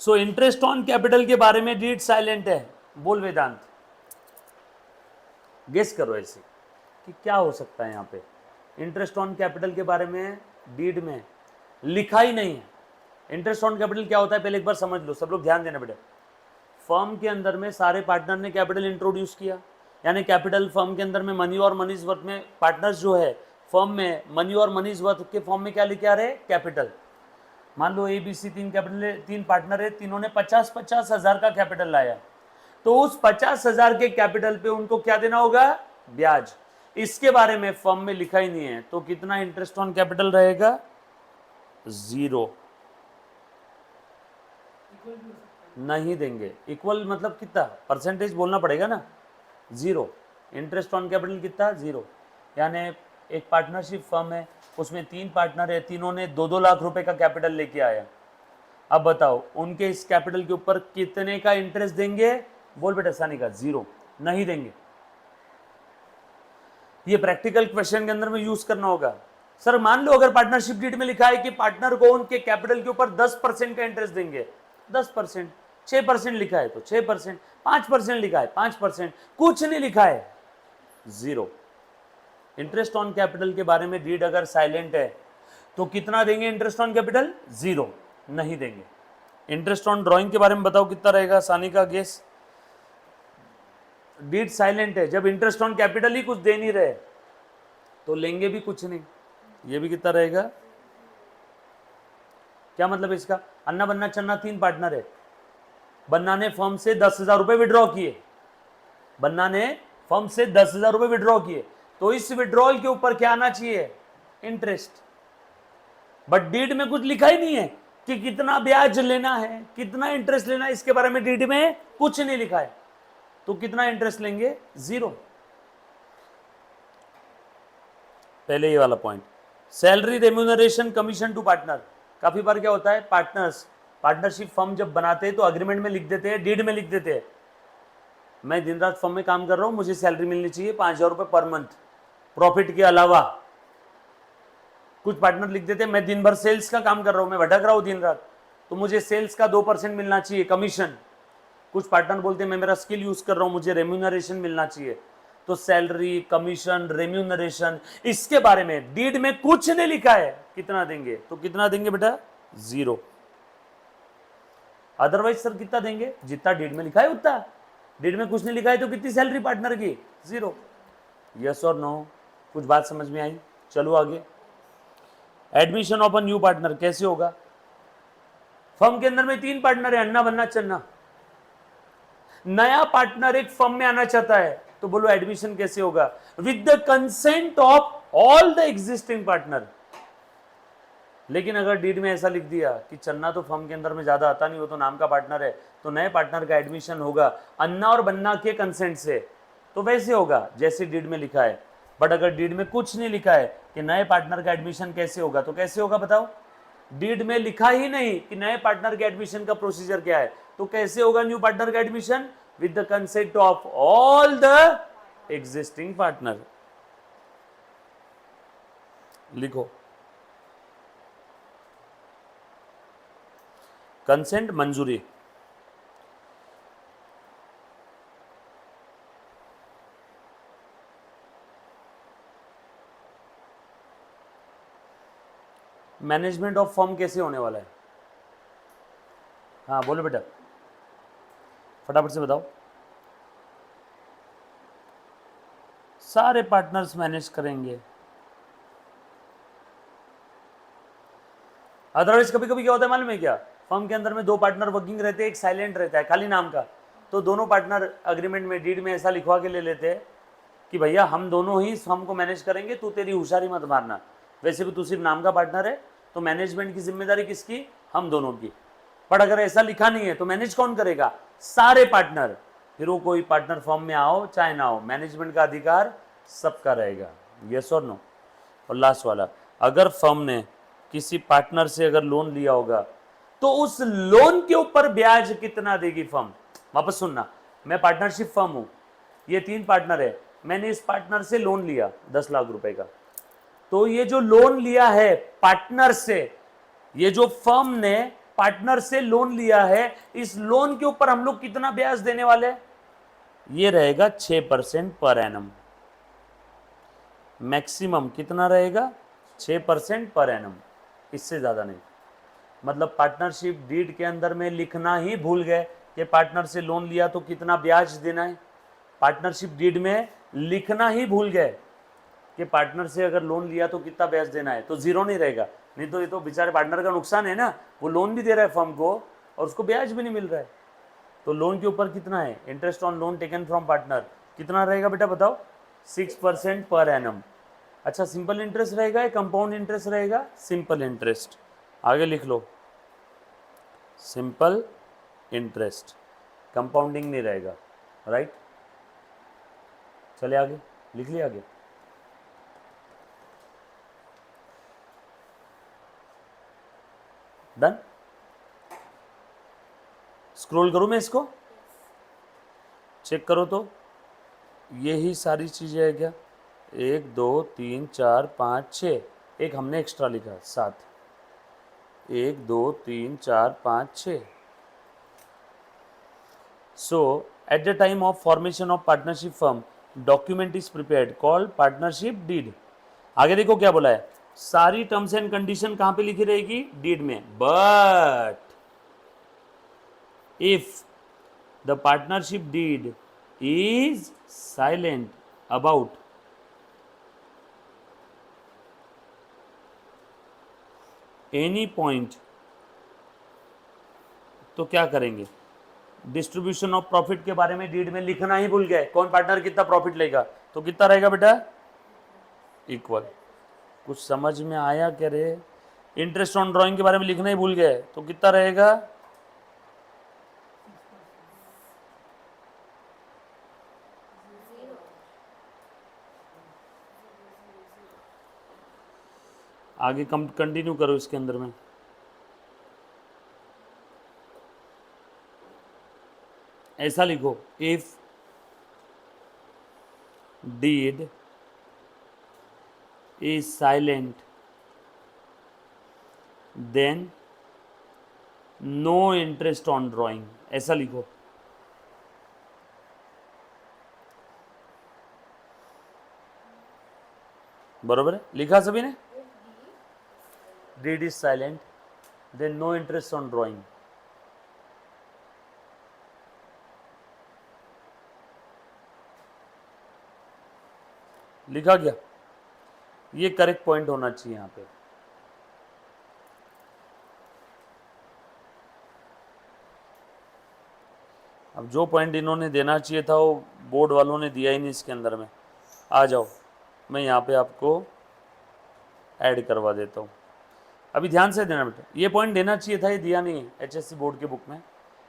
सो इंटरेस्ट ऑन कैपिटल के बारे में डीड साइलेंट है, बोल वेदांत, गेस करो ऐसे कि क्या हो सकता है यहाँ पे। इंटरेस्ट ऑन कैपिटल के बारे में डीड में लिखा ही नहीं है। इंटरेस्ट ऑन कैपिटल क्या होता है पहले एक बार समझ लो, सब लोग ध्यान देना बेटा। फर्म के अंदर में सारे पार्टनर ने कैपिटल इंट्रोड्यूस किया, यानी कैपिटल फर्म के अंदर में मनी और मनीज वर्थ में पार्टनर्स जो है फर्म में मनी और मनीज वर्थ के फॉर्म में क्या लेके आ रहे हैं? कैपिटल। मान लो ABC तीन पार्टनर है, तीनों ने 50-50 हजार का कैपिटल लाया, तो उस 50,000 के कैपिटल पे उनको क्या देना होगा? ब्याज। इसके बारे में फर्म में लिखा ही नहीं है, तो कितना इंटरेस्ट ऑन कैपिटल रहेगा? 0। नहीं देंगे। इक्वल मतलब कितना परसेंटेज बोलना पड़ेगा ना, 0। इंटरेस्ट ऑन कैपिटल कितना? 0। यानी एक पार्टनरशिप फर्म है, उसमें 3 पार्टनर है, तीनों ने 2-2 लाख रुपए का कैपिटल लेके आया। अब बताओ उनके इस कैपिटल के ऊपर कितने का इंटरेस्ट देंगे? बोल बेटा सानी का 0। नहीं देंगे। ये प्रैक्टिकल क्वेश्चन के अंदर में यूज करना होगा। सर मान लो अगर पार्टनरशिप डीड में लिखा है कि पार्टनर को उनके कैपिटल के ऊपर 10% का इंटरेस्ट देंगे, 10%, 6% लिखा है तो 6%, 5% लिखा है 5%, कुछ नहीं लिखा है 0। इंटरेस्ट ऑन कैपिटल के बारे में डीड अगर साइलेंट है तो कितना देंगे इंटरेस्ट ऑन कैपिटल? 0। नहीं देंगे। इंटरेस्ट ऑन ड्राइंग के बारे में बताओ कितना रहेगा? सानी का गेस। डीड साइलेंट है, जब इंटरेस्ट ऑन कैपिटल ही कुछ दे नहीं रहे तो लेंगे भी कुछ नहीं। ये भी कितना रहेगा? क्या मतलब इसका? अन्ना बन्ना चन्ना 3 पार्टनर है, बन्ना ने फर्म से 10,000 रुपए विड्रॉ किए, बन्ना ने फर्म से 10,000 रुपए विड्रॉ किए, तो इस विड्रॉल के ऊपर क्या आना चाहिए? इंटरेस्ट। बट डीड में कुछ लिखा ही नहीं है कि कितना ब्याज लेना है, कितना इंटरेस्ट लेना है, इसके बारे में डीड में कुछ नहीं लिखा है, तो कितना इंटरेस्ट लेंगे? 0। पहले ये वाला point. Salary, remuneration, commission to partner. काफी बार क्या होता है, पार्टनरशिप फर्म जब बनाते हैं तो अग्रीमेंट में लिख देते हैं, डीड में लिख देते हैं, मैं दिन रात फर्म में काम कर रहा हूं, मुझे सैलरी मिलनी चाहिए 5,000 रुपए पर मंथ, प्रॉफिट के अलावा। कुछ पार्टनर लिख देते हैं मैं दिन भर सेल्स का काम कर रहा हूं, मैं भटक रहा हूं दिन रात, तो मुझे सेल्स का 2% मिलना चाहिए कमीशन। कुछ पार्टनर बोलते हैं मैं मेरा स्किल यूज कर रहा हूं, मुझे रेम्यूनरेशन मिलना चाहिए। तो सैलरी, कमीशन, रेम्यूनरेशन, इसके बारे में डीड में कुछ नहीं लिखा है कितना देंगे, तो कितना देंगे बेटा? 0। अदरवाइज सर कितना देंगे? जितना डीड में लिखा है उतना। डीड में कुछ नहीं लिखा है तो कितनी सैलरी पार्टनर की? 0। यस और नो? कुछ बात समझ में आई? चलो आगे। Admission of a new partner कैसे होगा? फर्म के अंदर में 3 पार्टनर है, अन्ना बन्ना चन्ना। नया पार्टनर एक फर्म में आना चाहता है, तो बोलो एडमिशन कैसे होगा? With the consent of all the existing partner. लेकिन अगर डीड में ऐसा लिख दिया कि चन्ना तो फर्म के अंदर में ज्यादा आता नहीं, वो तो नाम का पार्टनर है, तो नए पार्टनर का एडमिशन होगा अन्ना और बन्ना के कंसेंट से, तो वैसे होगा जैसे डीड में लिखा है। बट अगर डीड में कुछ नहीं लिखा है कि नए पार्टनर का एडमिशन कैसे होगा, तो कैसे होगा बताओ? डीड में लिखा ही नहीं कि नए पार्टनर के एडमिशन का प्रोसीजर क्या है, तो कैसे होगा न्यू पार्टनर का admission? With the consent of all the existing partner. लिखो कंसेंट, मंजूरी। मैनेजमेंट ऑफ फर्म कैसे होने वाला है? हाँ बोलो बेटा, फटाफट से बताओ। सारे पार्टनर्स मैनेज करेंगे। अदरवाइज कभी कभी क्या होता है मालूम है क्या? फर्म के अंदर में 2 पार्टनर वर्किंग रहते हैं, एक साइलेंट रहता है खाली नाम का, तो दोनों पार्टनर अग्रीमेंट में, डीड में ऐसा लिखवा के ले लेते हैं कि भैया हम दोनों ही फर्म को मैनेज करेंगे, तू तेरी होशियारी मत मारना, वैसे भी तू सिर्फ नाम का पार्टनर है, तो मैनेजमेंट की जिम्मेदारी किसकी? हम दोनों की। पर अगर ऐसा लिखा नहीं है तो मैनेज कौन करेगा? सारे पार्टनर। फिर वो कोई पार्टनर फर्म में आओ चाहे ना हो, मैनेजमेंट का अधिकार सबका रहेगा। यस और नो? और लास्ट वाला, अगर फर्म ने किसी पार्टनर से अगर लोन लिया होगा तो उस लोन के ऊपर ब्याज कितना देगी फर्म? वापस सुनना, मैं पार्टनरशिप फर्म हूं, ये 3 पार्टनर है, मैंने इस पार्टनर से लोन लिया 10 लाख रुपए का, तो ये जो लोन लिया है पार्टनर से, ये जो फर्म ने पार्टनर से लोन लिया है, इस लोन के ऊपर हम लोग कितना ब्याज देने वाले हैं? ये रहेगा 6% पर एनम। मैक्सिमम कितना रहेगा? 6% पर एनम, इससे ज्यादा नहीं। मतलब पार्टनरशिप डीड के अंदर में लिखना ही भूल गए कि पार्टनर से लोन लिया तो कितना ब्याज देना है। पार्टनरशिप डीड में लिखना ही भूल गए कि पार्टनर से अगर लोन लिया तो कितना ब्याज देना है, तो 0 नहीं रहेगा, नहीं तो ये तो बेचारे पार्टनर का नुकसान है ना, वो लोन भी दे रहा है फर्म को और उसको ब्याज भी नहीं मिल रहा है। तो लोन के ऊपर कितना है, interest on loan taken from partner कितना रहेगा बेटा बताओ, 6% पर एनम। अच्छा सिंपल इंटरेस्ट रहेगा या कंपाउंड इंटरेस्ट रहेगा, सिंपल इंटरेस्ट, आगे लिख लो सिंपल इंटरेस्ट, कंपाउंडिंग नहीं रहेगा, राइट। चले आगे, लिख लिया आगे। डन, स्क्रॉल करूं मैं इसको, चेक करो तो यही सारी चीजें है क्या, 1 2 3 4 5 6, एक हमने एक्स्ट्रा लिखा 7, 1 2 3 4 5 6। So at the time of formation of partnership firm, document is prepared called partnership deed। आगे देखो क्या बोला है, सारी टर्म्स एंड कंडीशन कहां पे लिखी रहेगी, डीड में। But if the partnership deed is silent about any point, तो क्या करेंगे, डिस्ट्रीब्यूशन ऑफ प्रॉफिट के बारे में डीड में लिखना ही भूल गए, कौन पार्टनर कितना प्रॉफिट लेगा, तो कितना रहेगा बेटा, इक्वल। कुछ समझ में आया क्या रे, इंटरेस्ट ऑन ड्राइंग के बारे में लिखना ही भूल गए, तो कितना रहेगा, आगे कंटिन्यू करो इसके अंदर में। ऐसा लिखो, if deed is silent then no interest on drawing, ऐसा लिखो। बरोबर है, लिखा सभी ने, deed is silent then no interest on drawing. लिखा गया, ये करेक्ट पॉइंट होना चाहिए यहां पे। अब जो पॉइंट इन्होंने देना चाहिए था वो बोर्ड वालों ने दिया ही नहीं इसके अंदर में। आ जाओ, मैं यहाँ पे आपको ऐड करवा देता हूँ, अभी ध्यान से देना बेटा, ये पॉइंट देना चाहिए था, ये दिया नहीं है HSC बोर्ड के बुक में।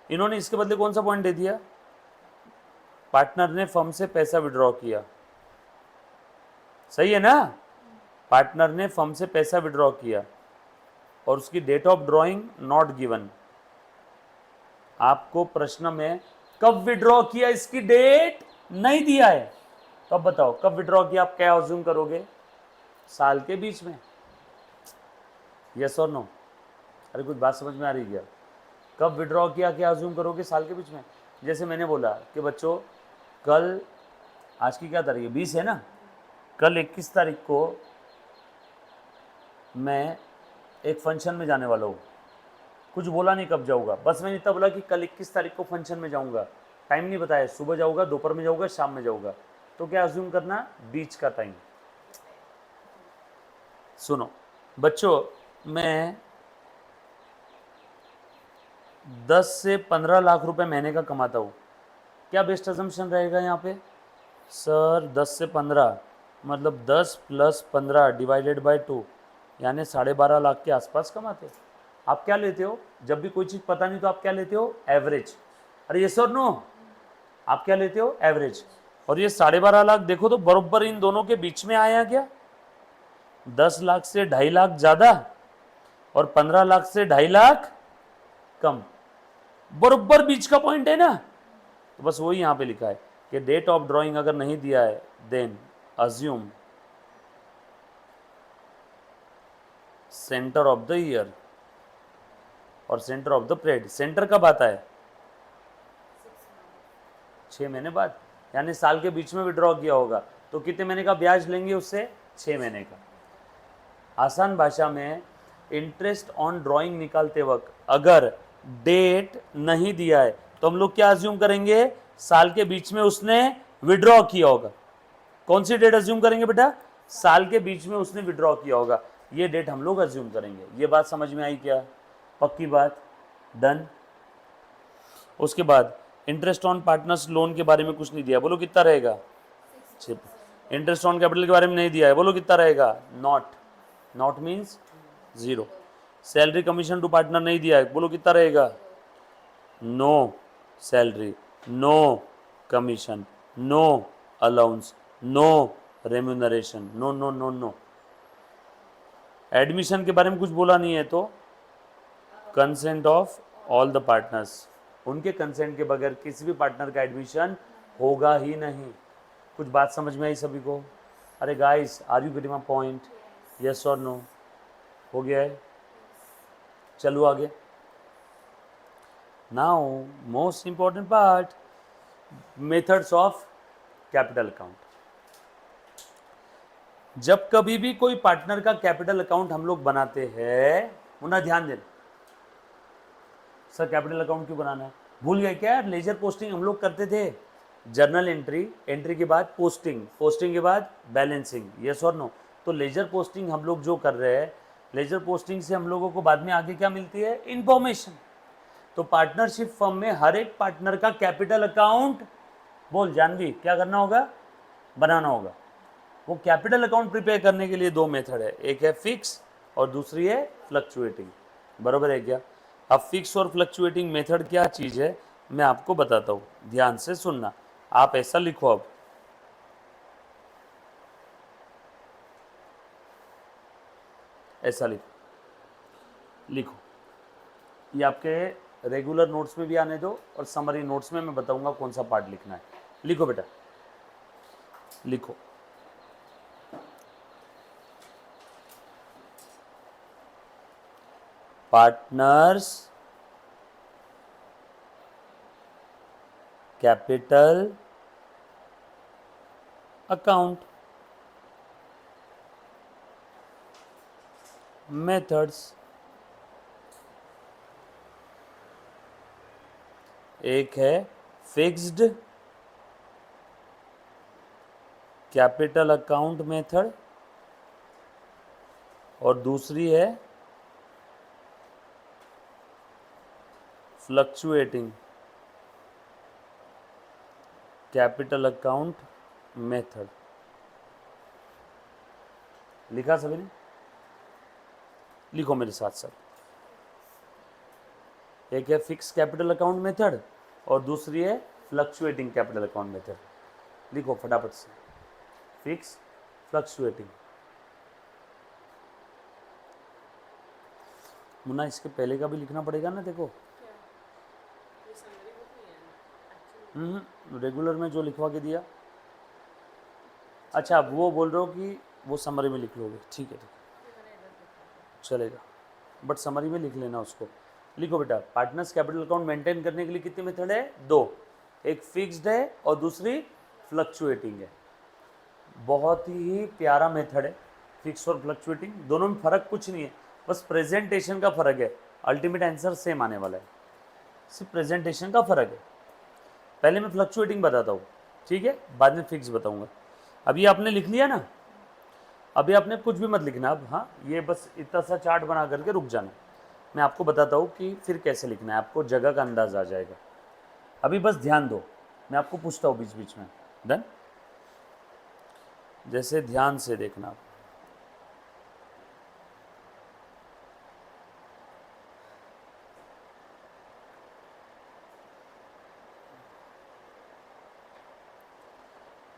इन्होंने इसके बदले कौन सा पॉइंट दे दिया, पार्टनर ने फर्म से पैसा विड्रॉ किया, सही है ना, पार्टनर ने फर्म से पैसा विड्रॉ किया और उसकी date of drawing not given. आपको प्रश्न में कब विड्रॉ किया इसकी डेट नहीं दिया है, तो अब बताओ कब विड्रॉ किया, आप क्या अज्यूम करोगे, साल के बीच में, यस और नो, अरे कुछ बात समझ में आ रही क्या, कब विड्रॉ किया क्या अज्यूम करोगे, साल के बीच में। जैसे मैंने बोला कि बच्चों कल, आज की क्या तारीख है, 20 है ना, कल 21 तारीख को मैं एक फंक्शन में जाने वाला हूँ, कुछ बोला नहीं कब जाऊँगा, बस मैंने इतना बोला कि कल 21 तारीख को फंक्शन में जाऊँगा, टाइम नहीं बताया, सुबह जाऊँगा, दोपहर में जाऊँगा, शाम में जाऊँगा, तो क्या अज्यूम करना, बीच का टाइम। सुनो बच्चों, मैं 10 से 15 लाख रुपए महीने का कमाता हूँ, क्या बेस्ट अजम्पशन रहेगा यहाँ पे, सर 10 से 15 मतलब 10 + 15 डिवाइडेड बाय 2, यानी 12.5 लाख के आसपास कमाते। आप क्या लेते हो, जब भी कोई चीज़ पता नहीं तो आप क्या लेते हो, एवरेज। अरे ये सर नो, आप क्या लेते हो, एवरेज। और ये 12.5 लाख देखो तो बरोबर इन दोनों के बीच में आया क्या, 10 लाख से 2.5 लाख ज़्यादा और 15 लाख से 2.5 लाख कम, बरोबर बीच का पॉइंट है ना। तो बस वही यहाँ पे लिखा है कि डेट ऑफ ड्राइंग अगर नहीं दिया है then assume centre of the year, और centre of the period, centre कब आता है, 6 महीने बाद, यानी साल के बीच में विड्रॉ किया होगा, तो कितने महीने का ब्याज लेंगे उससे, 6 महीने का। आसान भाषा में इंटरेस्ट ऑन ड्राइंग निकालते वक्त अगर डेट नहीं दिया है तो हम लोग क्या अज्यूम करेंगे, साल के बीच में उसने विड्रॉ किया होगा। कौन सी डेट अज्यूम करेंगे बेटा, साल के बीच में उसने विड्रॉ किया होगा। ये डेट हम लोग अज्यूम करेंगे। ये बात समझ में आई क्या? पक्की बात, डन। उसके बाद इंटरेस्ट ऑन पार्टनर्स लोन के बारे में कुछ नहीं दिया, बोलो कितना रहेगा? 6। इंटरेस्ट ऑन कैपिटल के बारे में नहीं दिया है, बोलो कितना रहेगा? Not. Not means 0। Salary commission to partner नहीं दिया है, बोलो कितना रहेगा? No salary, no commission, no allowance, no remuneration, no no no no. Admission के बारे में कुछ बोला नहीं है तो consent of all the partners, उनके कंसेंट के बगैर किसी भी पार्टनर का एडमिशन होगा ही नहीं। कुछ बात समझ में आई सभी को? अरे guys, are you getting my point? Yes और नो? हो गया है? चलो आगे। Now most important part, methods of capital account. जब कभी भी कोई पार्टनर का कैपिटल अकाउंट हम लोग बनाते हैं, उन्हें ध्यान देना। सर कैपिटल अकाउंट क्यों बनाना है? भूल गए क्या? लेजर पोस्टिंग हम लोग करते थे, जर्नल एंट्री, एंट्री के बाद पोस्टिंग, पोस्टिंग के बाद बैलेंसिंग, यस और नो? तो लेजर पोस्टिंग हम लोग जो कर रहे हैं, लेजर पोस्टिंग से हम लोगों को बाद में आगे क्या मिलती है? इंफॉर्मेशन। तो पार्टनरशिप फर्म में हर एक पार्टनर का कैपिटल अकाउंट, बोल जानवी, क्या करना होगा? बनाना होगा। वो कैपिटल अकाउंट प्रिपेयर करने के लिए 2 मेथड है, एक है फिक्स और दूसरी है फ्लक्चुएटिंग। बराबर है क्या? अब फिक्स और फ्लक्चुएटिंग मेथड क्या चीज़ है मैं आपको बताता हूँ, ध्यान से सुनना। आप ऐसा लिखो, अब ऐसा लिखो, लिखो, ये आपके रेगुलर नोट्स में भी आने दो और समरी नोट्स में मैं बताऊंगा कौन सा पार्ट लिखना है। लिखो बेटा, लिखो। Partners capital account methods. एक है फिक्स्ड कैपिटल अकाउंट मेथड और दूसरी है फ्लक्चुएटिंग कैपिटल अकाउंट मेथड। लिखा सभी ने? लिखो मेरे साथ साथ। एक है फिक्स कैपिटल अकाउंट मेथड और दूसरी है फ्लक्चुएटिंग कैपिटल अकाउंट मेथड। लिखो फटाफट से, फिक्स, फ्लक्चुएटिंग। मुन्ना इसके पहले का भी लिखना पड़ेगा ना, देखो। रेगुलर में जो लिखवा के दिया। अच्छा, आप वो बोल रहे हो कि वो समरी में लिख लोगे? ठीक है, ठीक है, चलेगा, बट समरी में लिख लेना उसको। लिखो बेटा, पार्टनर्स कैपिटल अकाउंट मेंटेन करने के लिए कितने मेथड है? 2। एक फिक्स्ड है और दूसरी फ्लक्चुएटिंग है। बहुत ही प्यारा मेथड है फिक्स और फ्लक्चुएटिंग, दोनों में फ़र्क कुछ नहीं है, बस प्रेजेंटेशन का फ़र्क है। अल्टीमेट आंसर सेम आने वाला है, सिर्फ प्रेजेंटेशन का फ़र्क है। पहले मैं फ्लक्चुएटिंग बताता हूँ, ठीक है, बाद में फिक्स बताऊँगा। अभी आपने लिख लिया ना, अभी आपने कुछ भी मत लिखना अब। हाँ, ये बस इतना सा चार्ट बना करके रुक जाना। मैं आपको बताता हूँ कि फिर कैसे लिखना है, आपको जगह का अंदाज़ आ जाएगा। अभी बस ध्यान दो, मैं आपको पूछता हूँ बीच बीच में। डन? जैसे ध्यान से देखना आप।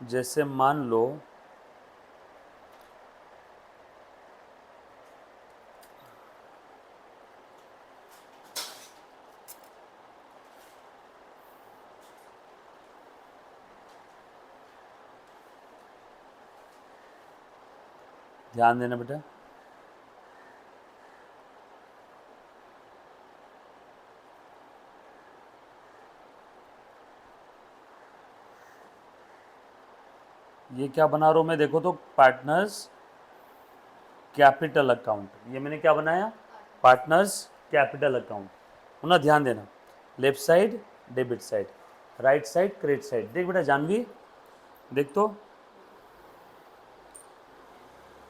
जैसे मान लो ध्यान देना बेटा, ये क्या बना रहा हूँ मैं, देखो तो पार्टनर्स कैपिटल अकाउंट, ये मैंने क्या बनाया? Partners capital account. ना ध्यान देना, left side debit side, right side credit side. देख बेटा जानवी, देख तो,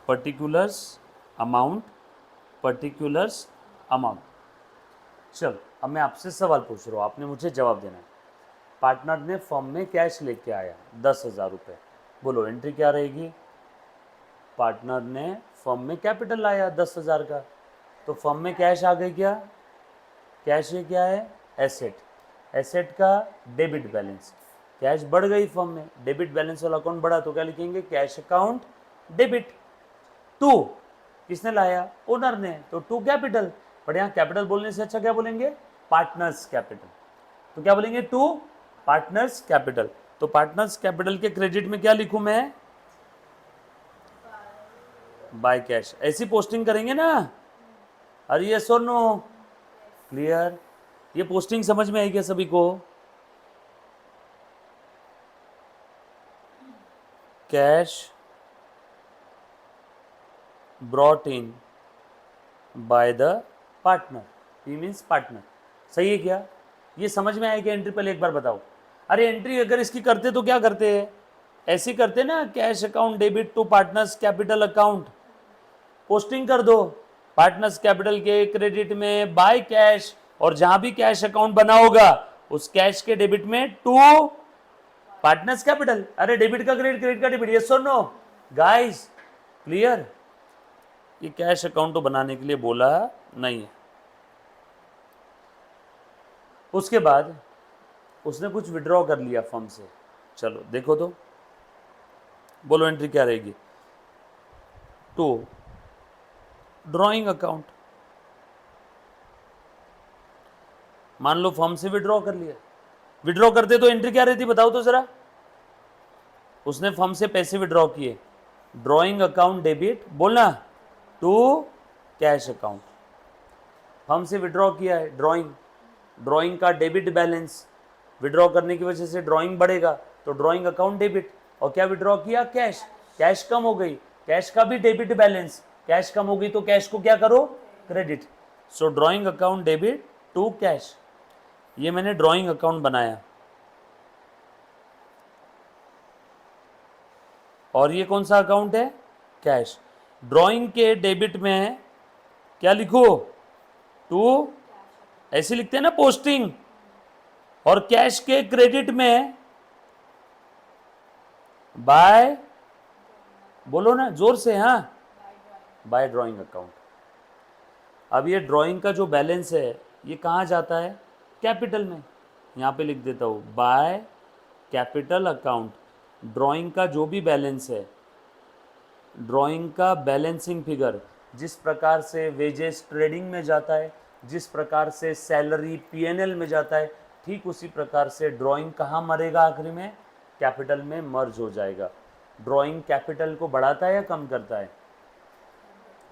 पर्टिकुलर्स अमाउंट, पर्टिकुलर्स, अमाउंट। चलो अब मैं आपसे सवाल पूछ रहा हूँ, आपने मुझे जवाब देना है। पार्टनर ने फर्म में कैश लेके आया 10,000 रुपये, बोलो एंट्री क्या रहेगी? पार्टनर ने फर्म में कैपिटल लाया 10,000 का, तो फर्म में कैश आ गई क्या? कैश ये क्या है? एसेट। एसेट का डेबिट बैलेंस, कैश बढ़ गई फर्म में, डेबिट बैलेंस वाला अकाउंट बढ़ा तो क्या लिखेंगे? Cash account debit. टू किसने लाया? ओनर ने, तो टू कैपिटल। बट यहाँ कैपिटल बोलने से अच्छा क्या बोलेंगे? Partners capital. तो क्या बोलेंगे? To partners capital. तो पार्टनर्स कैपिटल के क्रेडिट में क्या लिखूं मैं? By cash. ऐसी पोस्टिंग करेंगे ना? अरे यस और नो? क्लियर? ये पोस्टिंग समझ में आई क्या सभी को? Cash brought in by the partner, P means partner. सही है क्या? ये समझ में आया क्या एंट्री? पहले एक बार बताओ। अरे एंट्री अगर इसकी करते तो क्या करते हैं? ऐसी करते ना, cash account debit to partners capital account, posting कर दो पार्टनर्स कैपिटल के क्रेडिट में बाय कैश, और जहां भी कैश अकाउंट बना होगा उस कैश के डेबिट में टू पार्टनर्स कैपिटल। अरे डेबिट का क्रेडिट, क्रेडिट का डेबिट, यस और नो गाइस? क्लियर? ये कैश अकाउंट तो बनाने के लिए बोला नहीं है। उसके बाद उसने कुछ विड्रॉ कर लिया फर्म से, चलो देखो तो, बोलो एंट्री क्या रहेगी? To drawing account. मान लो फर्म से विड्रॉ कर लिया, विड्रॉ करते तो एंट्री क्या रहती बताओ तो जरा? उसने फर्म से पैसे विड्रॉ किए, ड्रॉइंग अकाउंट डेबिट, बोलना टू कैश अकाउंट। फर्म से विड्रॉ किया है, ड्रॉइंग, ड्रॉइंग का डेबिट बैलेंस, विड्रॉ करने की वजह से ड्रॉइंग बढ़ेगा तो ड्रॉइंग अकाउंट डेबिट। और क्या विड्रॉ किया? कैश। कैश कम हो गई, कैश का भी डेबिट बैलेंस, कैश कम हो गई तो कैश को क्या करो? Credit. So drawing account debit to cash. ये मैंने ड्रॉइंग अकाउंट बनाया। और ये कौन सा अकाउंट है? कैश। ड्रॉइंग के डेबिट में क्या लिखो? टू, ऐसे लिखते हैं ना पोस्टिंग। और कैश के क्रेडिट में बाय, बोलो ना जोर से, हाँ, बाय ड्रॉइंग अकाउंट। अब ये ड्रॉइंग का जो बैलेंस है ये कहाँ जाता है? कैपिटल में। यहाँ पे लिख देता हूँ बाय कैपिटल अकाउंट। ड्रॉइंग का जो भी बैलेंस है, ड्रॉइंग का बैलेंसिंग फिगर, जिस प्रकार से वेजेस ट्रेडिंग में जाता है, जिस प्रकार से सैलरी पीएनएल में जाता है, ठीक उसी प्रकार से ड्रॉइंग कहाँ मरेगा? आखिरी में कैपिटल में मर्ज हो जाएगा। ड्रॉइंग कैपिटल को बढ़ाता है या कम करता है?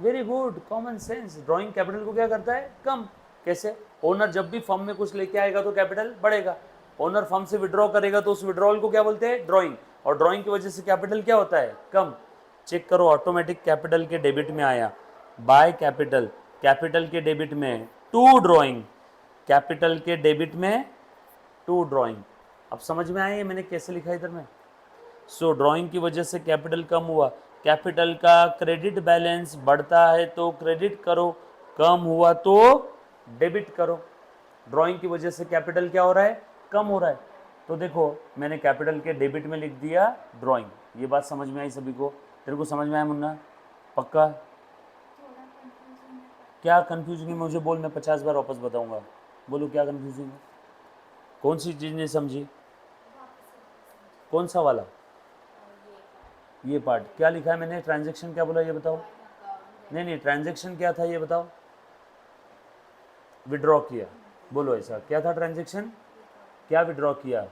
Very good, common sense. Drawing capital को क्या करता है? कम। कैसे? ओनर जब भी फर्म में कुछ लेके आएगा तो कैपिटल बढ़ेगा, ओनर फर्म से विड्रॉ करेगा तो उस विड्रॉल को क्या बोलते हैं? ड्रॉइंग। और ड्रॉइंग की वजह से कैपिटल क्या होता है? कम। चेक करो, ऑटोमेटिक कैपिटल के डेबिट में आया बाय कैपिटल, कैपिटल के डेबिट में टू ड्रॉइंग, कैपिटल के डेबिट में टू ड्रॉइंग। अब समझ में आया मैंने कैसे लिखा इधर में? सो ड्रॉइंग की वजह से कैपिटल कम हुआ, कैपिटल का क्रेडिट बैलेंस बढ़ता है तो क्रेडिट करो, कम हुआ तो डेबिट करो। ड्रॉइंग की वजह से कैपिटल क्या हो रहा है? कम हो रहा है। तो देखो मैंने कैपिटल के डेबिट में लिख दिया ड्रॉइंग। ये बात समझ में आई सभी को? तेरे को समझ में आया मुन्ना? पक्का? क्या कन्फ्यूजन है मुझे बोल, मैं 50 बार वापस बताऊंगा। बोलो क्या कन्फ्यूजन है? कौन सी चीज़ नहीं समझी? कौन सा वाला? ये पार्ट क्या लिखा है मैंने? ट्रांजैक्शन क्या बोला ये बताओ? नहीं, ट्रांजैक्शन क्या था ये बताओ? विड्रॉ किया, बोलो ऐसा क्या था ट्रांजैक्शन? क्या विड्रॉ किया?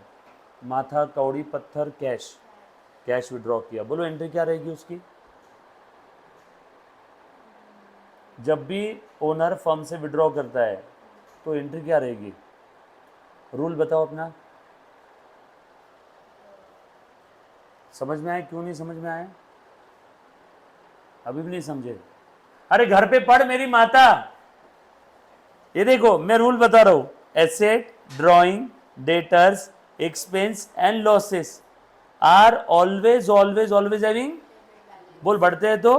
माथा, कौड़ी, पत्थर, कैश। कैश विड्रॉ किया, बोलो एंट्री क्या रहेगी उसकी? जब भी ओनर फर्म से विड्रॉ करता है तो एंट्री क्या रहेगी? रूल बताओ अपना। समझ में आया? क्यों नहीं समझ में आया? अभी भी नहीं समझे? अरे घर पे पढ़ मेरी माता। ये देखो मैं रूल बता रहा हूं, asset, drawing, debtors, expense and losses are always always always having, बोल बढ़ते हैं तो,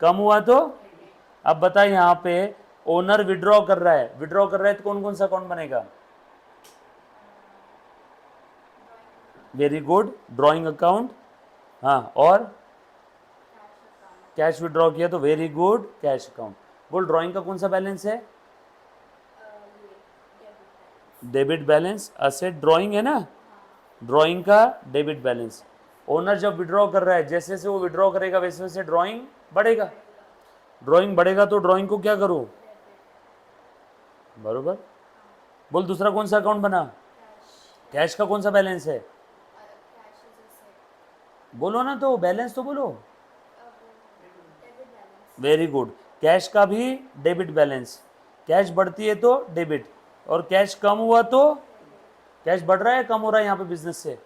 कम हुआ तो अब बता, यहाँ पे ओनर विड्रॉ कर रहा है, विड्रॉ कर रहा है तो कौन कौन सा अकाउंट बनेगा? Very good, drawing account. हाँ, और कैश विड्रॉ किया तो वेरी गुड, कैश अकाउंट। बोल, ड्रॉइंग का कौन सा बैलेंस है? Debit balance. असेट ड्रॉइंग है ना, ड्रॉइंग का डेबिट बैलेंस। ओनर जब विड्रॉ कर रहा है, जैसे जैसे वो विड्रॉ करेगा वैसे वैसे ड्रॉइंग बढ़ेगा। ड्रॉइंग बढ़ेगा तो ड्रॉइंग को क्या करो? बरोबर। बोल, दूसरा कौन सा अकाउंट बना? कैश का कौन सा बैलेंस है? बोलो ना, तो बैलेंस तो बोलो। वेरी गुड, कैश का भी डेबिट बैलेंस। कैश बढ़ती है तो डेबिट, और कैश कम हुआ तो? कैश बढ़ रहा है कम हो रहा है यहाँ पे बिजनेस से?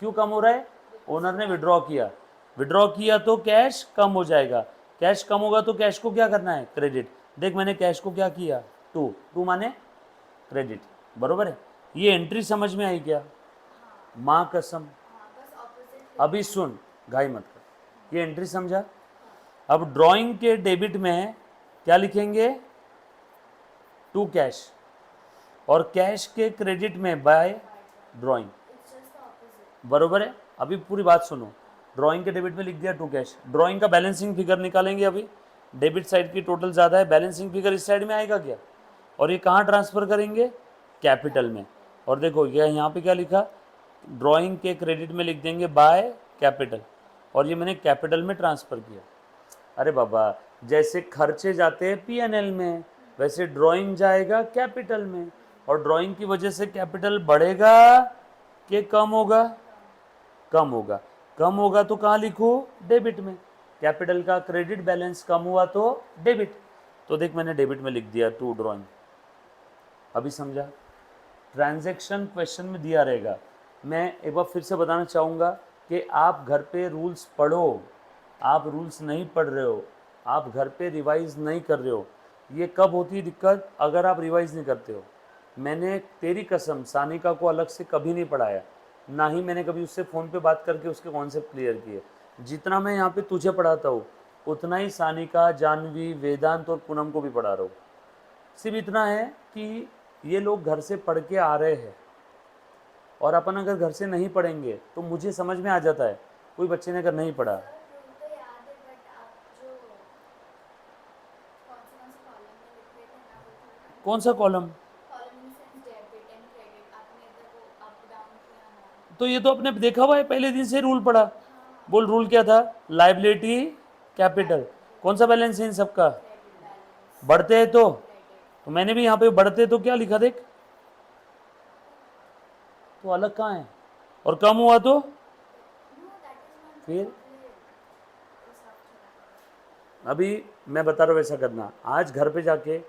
क्यों कम हो रहा है? ओनर ने विड्रॉ किया, विड्रॉ किया तो कैश कम हो जाएगा। कैश कम होगा तो कैश को क्या करना है? क्रेडिट। देख, मैंने कैश को क्या किया? टू, टू माने क्रेडिट, बरोबर है। ये एंट्री समझ में आई क्या? माँ कसम। अभी सुन, घाई मत कर, ये एंट्री समझा? अब ड्राइंग के डेबिट में क्या लिखेंगे? टू कैश, और कैश के क्रेडिट में बाय ड्राइंग, बरोबर है। अभी पूरी बात सुनो, ड्राइंग के डेबिट में लिख दिया टू कैश। ड्राइंग का बैलेंसिंग फिगर निकालेंगे अभी। डेबिट साइड की टोटल ज़्यादा है, बैलेंसिंग फिगर इस साइड में आएगा क्या? और ये कहाँ ट्रांसफ़र करेंगे? कैपिटल में। और देखो ये यहाँ पे क्या लिखा? ड्राइंग के क्रेडिट में लिख देंगे बाय कैपिटल, और ये मैंने कैपिटल में ट्रांसफ़र किया। अरे बाबा, जैसे खर्चे जाते हैं P&L में, वैसे ड्राइंग जाएगा कैपिटल में, और ड्राइंग की वजह से कैपिटल बढ़ेगा कि कम होगा? कम होगा। कम होगा तो कहाँ लिखूँ? डेबिट में। कैपिटल का क्रेडिट बैलेंस कम हुआ तो डेबिट। तो देख, मैंने डेबिट में लिख दिया टू ड्राइंग। अभी समझा? ट्रांजैक्शन क्वेश्चन में दिया रहेगा। मैं एक बार फिर से बताना चाहूँगा कि आप घर पे रूल्स पढ़ो। आप रूल्स नहीं पढ़ रहे हो, आप घर पे रिवाइज नहीं कर रहे हो। ये कब होती है दिक्कत? अगर आप रिवाइज नहीं करते हो। मैंने तेरी कसम सानिका को अलग से कभी नहीं पढ़ाया, ना ही मैंने कभी उससे फ़ोन पे बात करके उसके कॉन्सेप्ट क्लियर किए। जितना मैं यहाँ पे तुझे पढ़ाता हूँ, उतना ही सानिका, जानवी, वेदांत और पूनम को भी पढ़ा रहा हूँ। सिर्फ इतना है कि ये लोग घर से पढ़ के आ रहे हैं, और अपन अगर घर से नहीं पढ़ेंगे तो मुझे समझ में आ जाता है कोई बच्चे ने अगर नहीं पढ़ा। कौन सा कॉलम? तो ये तो आपने देखा हुआ है, पहले दिन से रूल पढ़ा। बोल, रूल क्या था? Liability capital. कौन सा बैलेंस है इन सबका? बढ़ते हैं तो मैंने भी यहाँ पे बढ़ते तो क्या लिखा देख, तो अलग कहाँ है? और कम हुआ तो फिर? अभी मैं बता रहा हूँ वैसा करना। आज घर पे जाके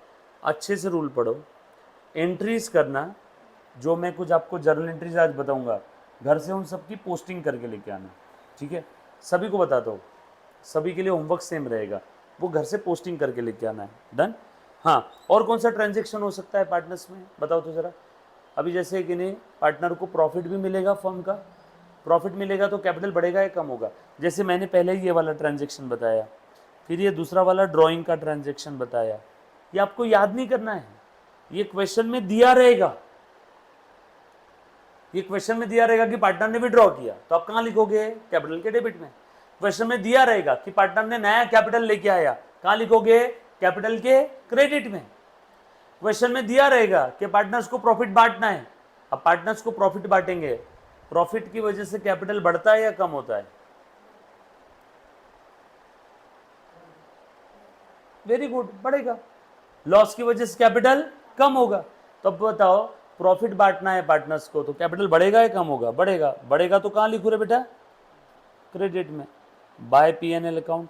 अच्छे से रूल पढ़ो, एंट्रीज करना। जो मैं कुछ आपको जर्नल एंट्रीज आज बताऊंगा, घर से उन सब की पोस्टिंग करके लेके आना, ठीक है? सभी को बताता हूँ, सभी के लिए होमवर्क सेम रहेगा, वो घर से पोस्टिंग करके लेके आना है। डन? हाँ, और कौन सा ट्रांजेक्शन हो सकता है पार्टनर्स में, बताओ तो ज़रा। अभी जैसे कि नहीं, पार्टनर को प्रॉफिट भी मिलेगा, फर्म का प्रॉफिट मिलेगा तो कैपिटल बढ़ेगा या कम होगा? जैसे मैंने पहले ही ये वाला ट्रांजेक्शन बताया, फिर ये दूसरा वाला ड्राइंग का ट्रांजेक्शन बताया। ये आपको याद नहीं करना है, ये क्वेश्चन में दिया रहेगा। ये क्वेश्चन में दिया रहेगा कि पार्टनर ने विड्रॉ किया, तो आप कहाँ लिखोगे? कैपिटल के डेबिट में। क्वेश्चन में दिया रहेगा कि पार्टनर ने नया कैपिटल लेके आया, कहाँ लिखोगे? कैपिटल के क्रेडिट में। क्वेश्चन में दिया रहेगा कि पार्टनर्स को प्रॉफिट बांटना है, अब पार्टनर्स को प्रॉफिट बांटेंगे, प्रॉफिट की वजह से कैपिटल बढ़ता है या कम होता है? वेरी गुड, बढ़ेगा। लॉस की वजह से कैपिटल कम होगा। तो अब बताओ, प्रॉफिट बांटना है पार्टनर्स को, तो कैपिटल बढ़ेगा या कम होगा? बढ़ेगा। बढ़ेगा तो कहाँ लिखूँ रे बेटा? क्रेडिट में, बाय P&L अकाउंट।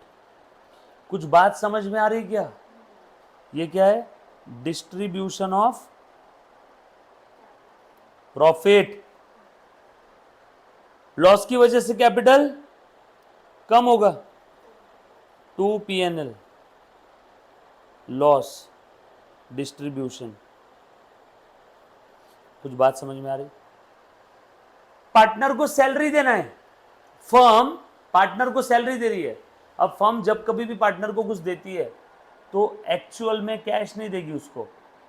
कुछ बात समझ में आ रही क्या? ये क्या है? Distribution of profit. लॉस की वजह से कैपिटल कम होगा, टू P&L, लॉस, डिस्ट्रीब्यूशन। कुछ बात समझ में आ रही? पार्टनर को सैलरी देना है, फर्म पार्टनर को सैलरी दे रही है। अब फर्म जब कभी भी पार्टनर को कुछ देती है तो एक्चुअल में कैश नहीं देगी उसको,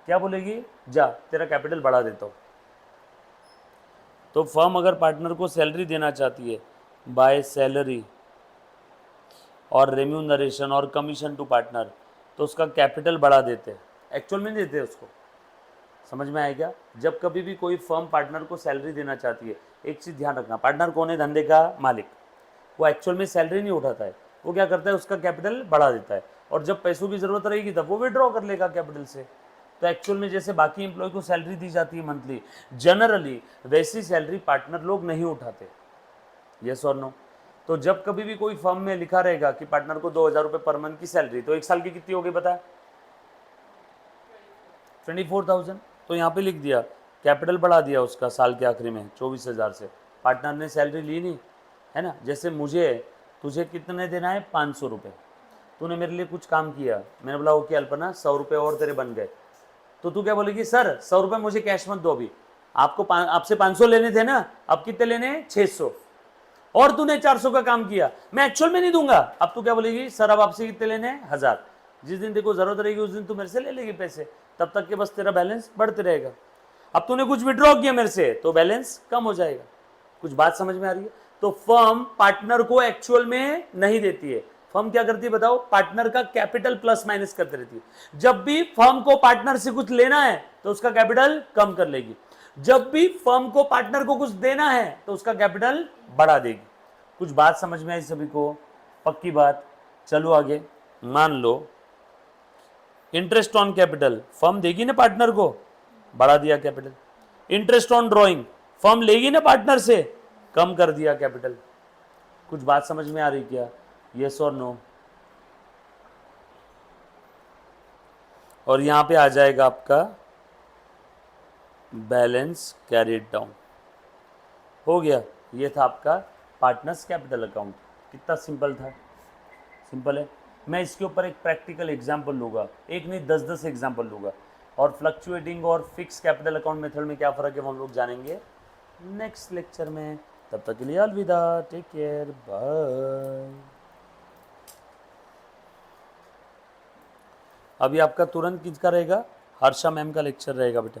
क्या बोलेगी, जा तेरा कैपिटल बढ़ा देता हूँ। तो फर्म अगर पार्टनर को सैलरी देना चाहती है बाय सैलरी और रेम्यूनरेशन और कमीशन टू पार्टनर, तो उसका कैपिटल बढ़ा देते हैं, एक्चुअल में नहीं देते उसको। समझ में आएगा? जब कभी भी कोई फर्म पार्टनर को सैलरी देना चाहती है, एक चीज़ ध्यान रखना, पार्टनर कौन है, धंधे का मालिक। वो एक्चुअल में सैलरी नहीं उठाता है, वो क्या करता है, उसका कैपिटल बढ़ा देता है, और जब पैसों की ज़रूरत रहेगी तब वो विड्रॉ कर लेगा कैपिटल से। तो एक्चुअल में जैसे बाकी एम्प्लॉय को सैलरी दी जाती है मंथली जनरली, वैसी सैलरी पार्टनर लोग नहीं उठाते। यस और नो? तो जब कभी भी कोई फर्म में लिखा रहेगा कि पार्टनर को 2,000 रुपये पर मंथ की सैलरी, तो एक साल की कितनी होगी बता, 24,000। तो यहाँ पे लिख दिया, कैपिटल बढ़ा दिया उसका साल के आखिरी में 24,000 से, पार्टनर ने सैलरी ली नहीं, है ना। जैसे मुझे तुझे कितने देना है, 500 रुपये, तूने मेरे लिए कुछ काम किया, मैंने बोला ओके अल्पना 100 रुपये और तेरे बन गए, तो तू क्या बोलेगी, सर 100 रुपये मुझे कैश मत दो अभी, आपसे 500 लेने थे ना, अब कितने लेने हैं, 600, और तूने 400 का काम किया, मैं एक्चुअल में नहीं दूंगा। अब तू क्या बोलेगी, सर अब आपसे कितने लेने हैं, 1000, जिस दिन देखो जरूरत रहेगी उस दिन तू मेरे से ले लेगी पैसे, तब तक के बस तेरा बैलेंस बढ़ते रहेगा। अब तूने कुछ विड्रॉ किया मेरे से तो बैलेंस कम हो जाएगा। कुछ बात समझ में आ रही है? तो फर्म पार्टनर को एक्चुअल में नहीं देती है, फर्म क्या करती है बताओ, पार्टनर का कैपिटल प्लस माइनस करती रहती है। जब भी फर्म को पार्टनर से कुछ लेना है तो उसका कैपिटल कम कर लेगी, जब भी फर्म को पार्टनर को कुछ देना है तो उसका कैपिटल बढ़ा देगी। कुछ बात समझ में आई सभी को? पक्की बात। चलो आगे, मान लो इंटरेस्ट ऑन कैपिटल फर्म देगी ना पार्टनर को, बढ़ा दिया capital. Interest on drawing firm लेगी ना पार्टनर से, कम कर दिया कैपिटल। कुछ बात समझ में आ रही क्या? यस और नो? और यहां पे आ जाएगा आपका बैलेंस कैरिड डाउन। हो गया, ये था आपका पार्टनर्स कैपिटल अकाउंट। कितना सिंपल था, सिंपल है। मैं इसके ऊपर एक प्रैक्टिकल एग्जांपल लूँगा, एक नहीं 10-10 एग्जांपल लूँगा, और फ्लक्चुएटिंग और फिक्स कैपिटल अकाउंट मेथड में क्या फ़र्क है वो हम लोग जानेंगे नेक्स्ट लेक्चर में। तब तक के लिए अलविदा, टेक केयर, बाय। अभी आपका तुरंत किसका रहेगा, हर्षा मैम का लेक्चर रहेगा बेटा।